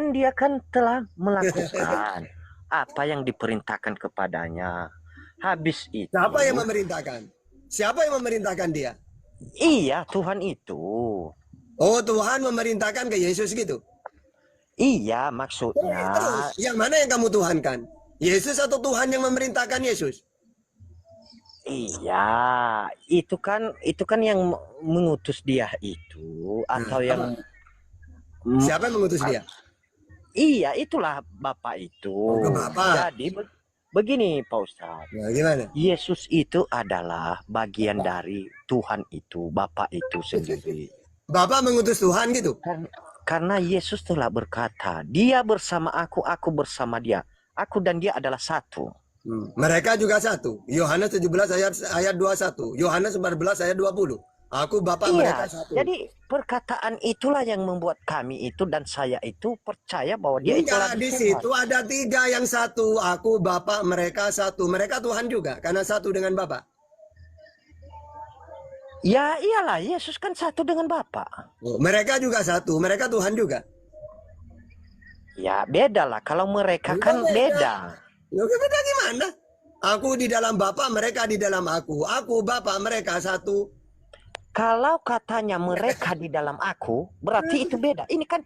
dia kan telah melakukan apa yang diperintahkan kepadanya. Habis itu. Siapa yang memerintahkan? Siapa yang memerintahkan dia? Iya, Tuhan itu. Oh, Tuhan memerintahkan ke Yesus gitu? Iya, maksudnya. Terus, yang mana yang kamu tuhankan? Yesus atau Tuhan yang memerintahkan Yesus? Iya, itu kan yang mengutus dia itu atau yang Siapa yang mengutus dia? Iya, itulah Bapak itu. Oh, Bapak. Jadi begini Pak Ustadz. Nah, gimana? Yesus itu adalah bagian dari Tuhan itu, Bapak itu sendiri. Bapak mengutus Tuhan gitu? Karena Yesus telah berkata, dia bersama aku bersama dia. Aku dan dia adalah satu. Mereka juga satu. Yohanes 17 ayat 21. Yohanes 14 ayat 20. Aku Bapa mereka Iya, satu. jadi perkataan itulah yang membuat kami itu dan saya itu percaya bahwa dia itu Enggak, adalah di Tuhan. situ ada 3 yang satu. Aku Bapa mereka satu. Mereka Tuhan juga karena satu dengan Bapa. Ya iyalah, Yesus kan satu dengan Bapa. Oh, mereka juga satu. Mereka Tuhan juga. Ya beda lah, kalau mereka kan beda. Loh, beda gimana? Aku di dalam Bapa, mereka di dalam aku. Aku Bapa, mereka satu. Kalau katanya mereka di dalam aku, berarti itu beda. Ini kan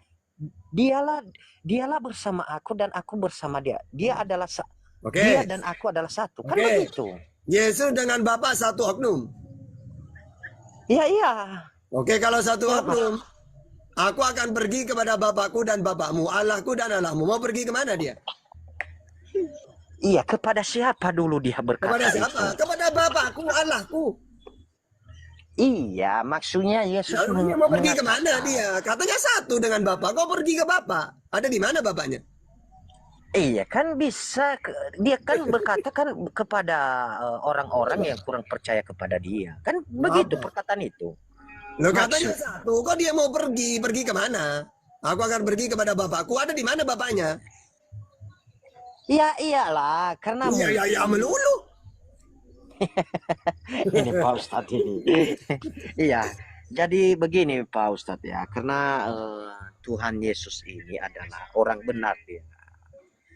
dialah bersama aku dan aku bersama dia. Dia adalah Oke. dia dan aku adalah satu. Kan Oke. begitu. Yesus dengan Bapa satu oknum. Iya. Oke, kalau satu oknum, aku akan pergi kepada Bapakku dan Bapakmu, Allahku dan Allahmu. Mau pergi kemana dia? Iya, kepada siapa dulu dia berkata Kepada siapa? itu? Kepada Bapakku, Allahku. Iya, maksudnya Yesus Lalu dia mau pergi mengatakan- kemana dia? Katanya satu dengan Bapak. Kau pergi ke Bapak. Ada di mana Bapaknya? Iya kan bisa, dia kan berkata kan kepada orang-orang yang kurang percaya kepada dia. Kan begitu perkataan itu. Loh, katanya Maksud- satu. Kok dia mau pergi? Pergi kemana? Aku akan pergi kepada Bapakku. Ada di mana Bapaknya? Ya iyalah, karena Iya, melulu. ini Pak Ustadz ini. Iya, jadi begini Pak Ustadz ya, karena Tuhan Yesus ini adalah orang benar dia.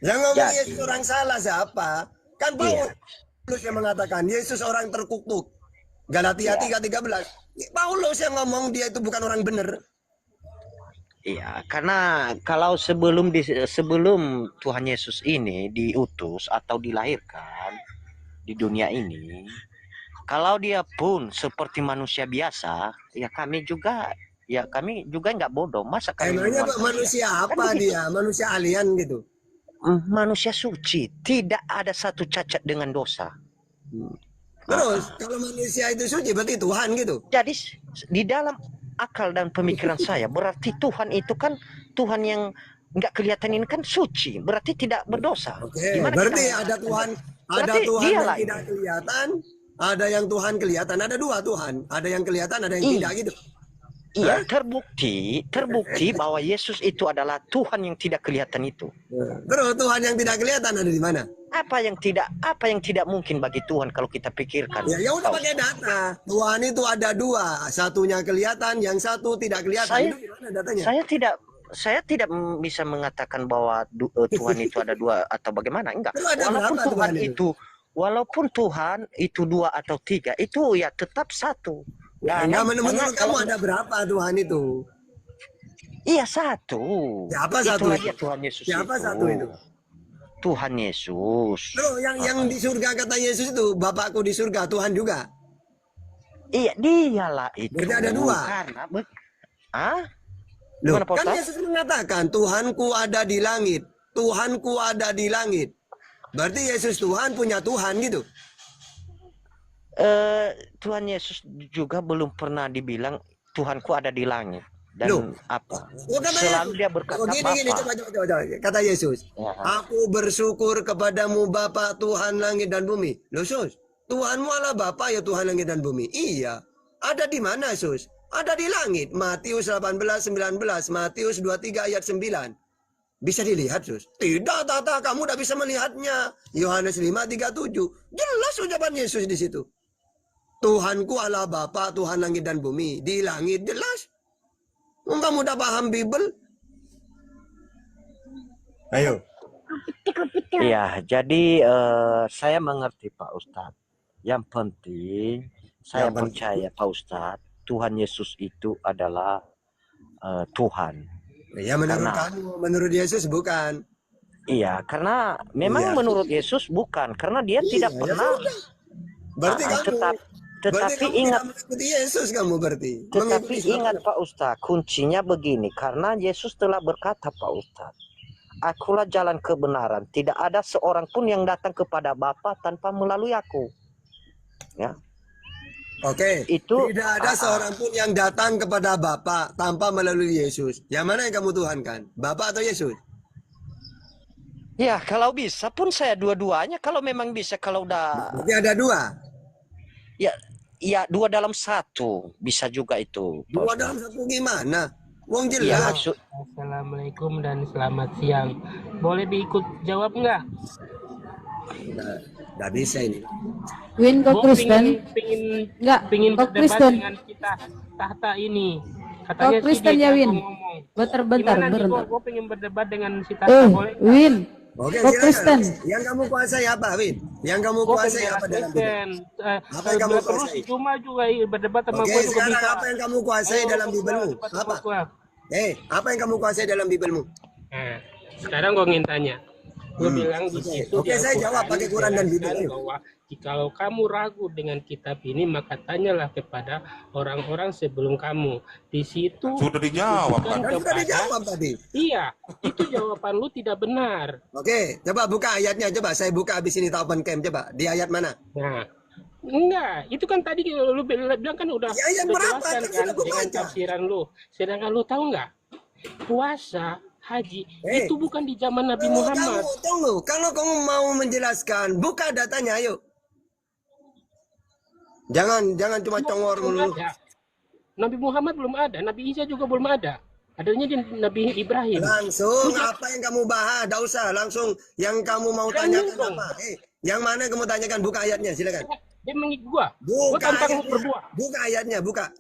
Yang ngomong Jadi- Yesus orang salah siapa? Kan Paulus yang mengatakan Yesus orang terkutuk. Galatia Iya. 3:13. Paulus yang ngomong dia itu bukan orang benar. Iya, karena kalau sebelum Tuhan Yesus ini diutus atau dilahirkan di dunia ini, kalau dia pun seperti manusia biasa, ya kami juga nggak bodoh. Masa kami Emangnya bukan manusia Kan apa begitu. dia? Manusia alien gitu. Manusia suci, tidak ada satu cacat dengan dosa. Terus kalau manusia itu suci berarti Tuhan gitu. Jadi di dalam akal dan pemikiran saya, berarti Tuhan itu kan Tuhan yang nggak kelihatan ini kan suci, berarti tidak berdosa. Oke, Gimana berarti kita ada Tuhan, ada Berarti Tuhan yang dialah tidak kelihatan, ada yang Tuhan kelihatan, ada 2 Tuhan, ada yang kelihatan, ada yang Iya. tidak gitu. Iya, terbukti bahwa Yesus itu adalah Tuhan yang tidak kelihatan itu. Terus Tuhan yang tidak kelihatan ada di mana? Apa yang tidak mungkin bagi Tuhan kalau kita pikirkan? Ya udah Pak pakai Ustaz. data. Tuhan itu ada 2, satunya kelihatan, yang satu tidak kelihatan. Saya- Itu gimana datanya? Saya tidak bisa mengatakan bahwa Tuhan itu ada 2 atau bagaimana. Enggak. Terus ada berapa Tuhan itu? Walaupun Tuhan itu 2 atau 3, itu ya tetap satu. Enggak, menurut karena kamu kalau- ada berapa Tuhan itu? Iya satu. Siapa satu Itulah itu? dia Tuhan Yesus Siapa itu. satu itu? Tuhan Yesus. Terus yang di surga kata Yesus itu, Bapakku di surga, Tuhan juga. Iya, dialah itu. Berarti ada 2. Karena Hah? Loh, Gimana, Pak kan Ustaz? Yesus mengatakan, Tuhanku ada di langit. Tuhanku ada di langit. Berarti Yesus Tuhan punya Tuhan gitu. Tuhan Yesus juga belum pernah dibilang Tuhanku ada di langit dan Loh. apa. Oh, kata Selalu Yesus. dia berkata Oh, gini, Bapa. coba. Kata Yesus, Ya. aku bersyukur kepadamu Bapa Tuhan langit dan bumi. Loh, Sus, Tuhanmu Allah Bapa ya Tuhan langit dan bumi. Iya. Ada di mana, Sus? Ada di langit. Matius 18:19, Matius 23 ayat 9. Bisa dilihat, Sus? Tidak, Tata, kamu tidak bisa melihatnya. Yohanes 5:37. Jelas ucapan Yesus di situ. Tuhanku Allah Bapa, Tuhan langit dan bumi. Di langit jelas. Kamu udah paham Bible? Ayo. Iya, jadi saya mengerti Pak Ustadz. Yang penting saya Yang penting. percaya Pak Ustadz, Tuhan Yesus itu adalah Tuhan. Ya menurut Karena- kamu, menurut Yesus bukan. Iya, karena memang Iya. menurut Yesus bukan, karena dia Iya, tidak ya pernah. sudah. Berarti kamu, berarti Tetapi kamu ingat, tidak mengikuti Yesus kamu berarti. tetapi Mengikuti siapa? ingat Pak Ustadz, kuncinya begini, karena Yesus telah berkata Pak Ustadz, akulah jalan kebenaran, tidak ada seorang pun yang datang kepada Bapa tanpa melalui aku. Ya, Oke. Itu- tidak ada seorang pun yang datang kepada Bapa tanpa melalui Yesus. Yang mana yang kamu tuhankan? Bapa atau Yesus? ya kalau bisa pun saya dua-duanya, kalau memang bisa, kalau udah Berarti ada 2. ya Iya, 2 dalam 1 bisa juga itu. Pak 2 Ustadz. dalam 1 gimana? Wong Iya, jelas. maksud Assalamualaikum dan selamat siang. Boleh diikut jawab nggak? Nggak bisa ini. Win kok Gua Kristen? Nggak, pingin kok berdebat Kristen? dengan kita tahta ini. Kok Katanya sih Kristen ya dia Win? ngomong. Bentar, Gimana nih, bentar. gua pengen berdebat dengan si tahta, boleh nggak? Win. Oke, Kok silakan. Kristen? Yang kamu kuasai apa, Win? Yang kamu Gua kuasai pembela apa dalam hidup? Kristen. Apa yang kamu Bila perlu kuasai? si Cuma juga berdebat sama Oke, gua juga sekarang bisa. apa yang kamu kuasai Ayo, dalam gua Bibelmu? debat sama Apa? gua. Apa yang kamu kuasai dalam Bibelmu? Nah, sekarang gua ingin tanya. Gue bilang di Oke. situ Oke, di saya Al-Quran jawab pakai Quran dan Bibel. dijelaskan Ayo. bahwa jikalau kamu ragu dengan kitab ini maka tanyalah kepada orang-orang sebelum kamu. Di situ Sudah dijawab kan? Dan sudah dijawab tadi. Iya, itu jawaban lu tidak benar. Oke, coba buka ayatnya. Coba saya buka habis ini open cam. Coba di ayat mana? Nah, enggak, itu kan tadi lu bilang kan udah Ya, ayat udah berapa? jelaskan Kan kan sudah gua dengan baca. tafsiran lu. Sedangkan lu tahu nggak? Puasa, haji itu bukan di zaman Nabi Tunggu, Muhammad. tunggu. Kalau kamu mau menjelaskan, buka datanya, ayo. Jangan cuma congor Belum dulu. ada. Nabi Muhammad belum ada, Nabi Isa juga belum ada. Adanya di Nabi Ibrahim. Langsung apa yang kamu bahas? Tidak usah. Langsung yang kamu mau Jangan tanyakan dong. apa? Yang mana kamu tanyakan? Buka ayatnya, silakan. Dia mengikut gua. Buka Gua tampang ayatnya. berbuah. Buka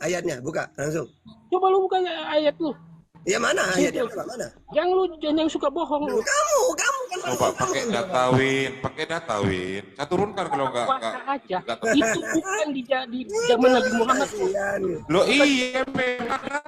ayatnya, buka langsung. Coba lu buka ayat lu. Ya mana ayatnya? Situ. Coba, mana? Yang suka bohong lu. Kamu kan Coba pakai data Win. Saya turunkan kalau enggak aja. enggak Itu bukan di zaman Nabi Muhammad. Lo iya memang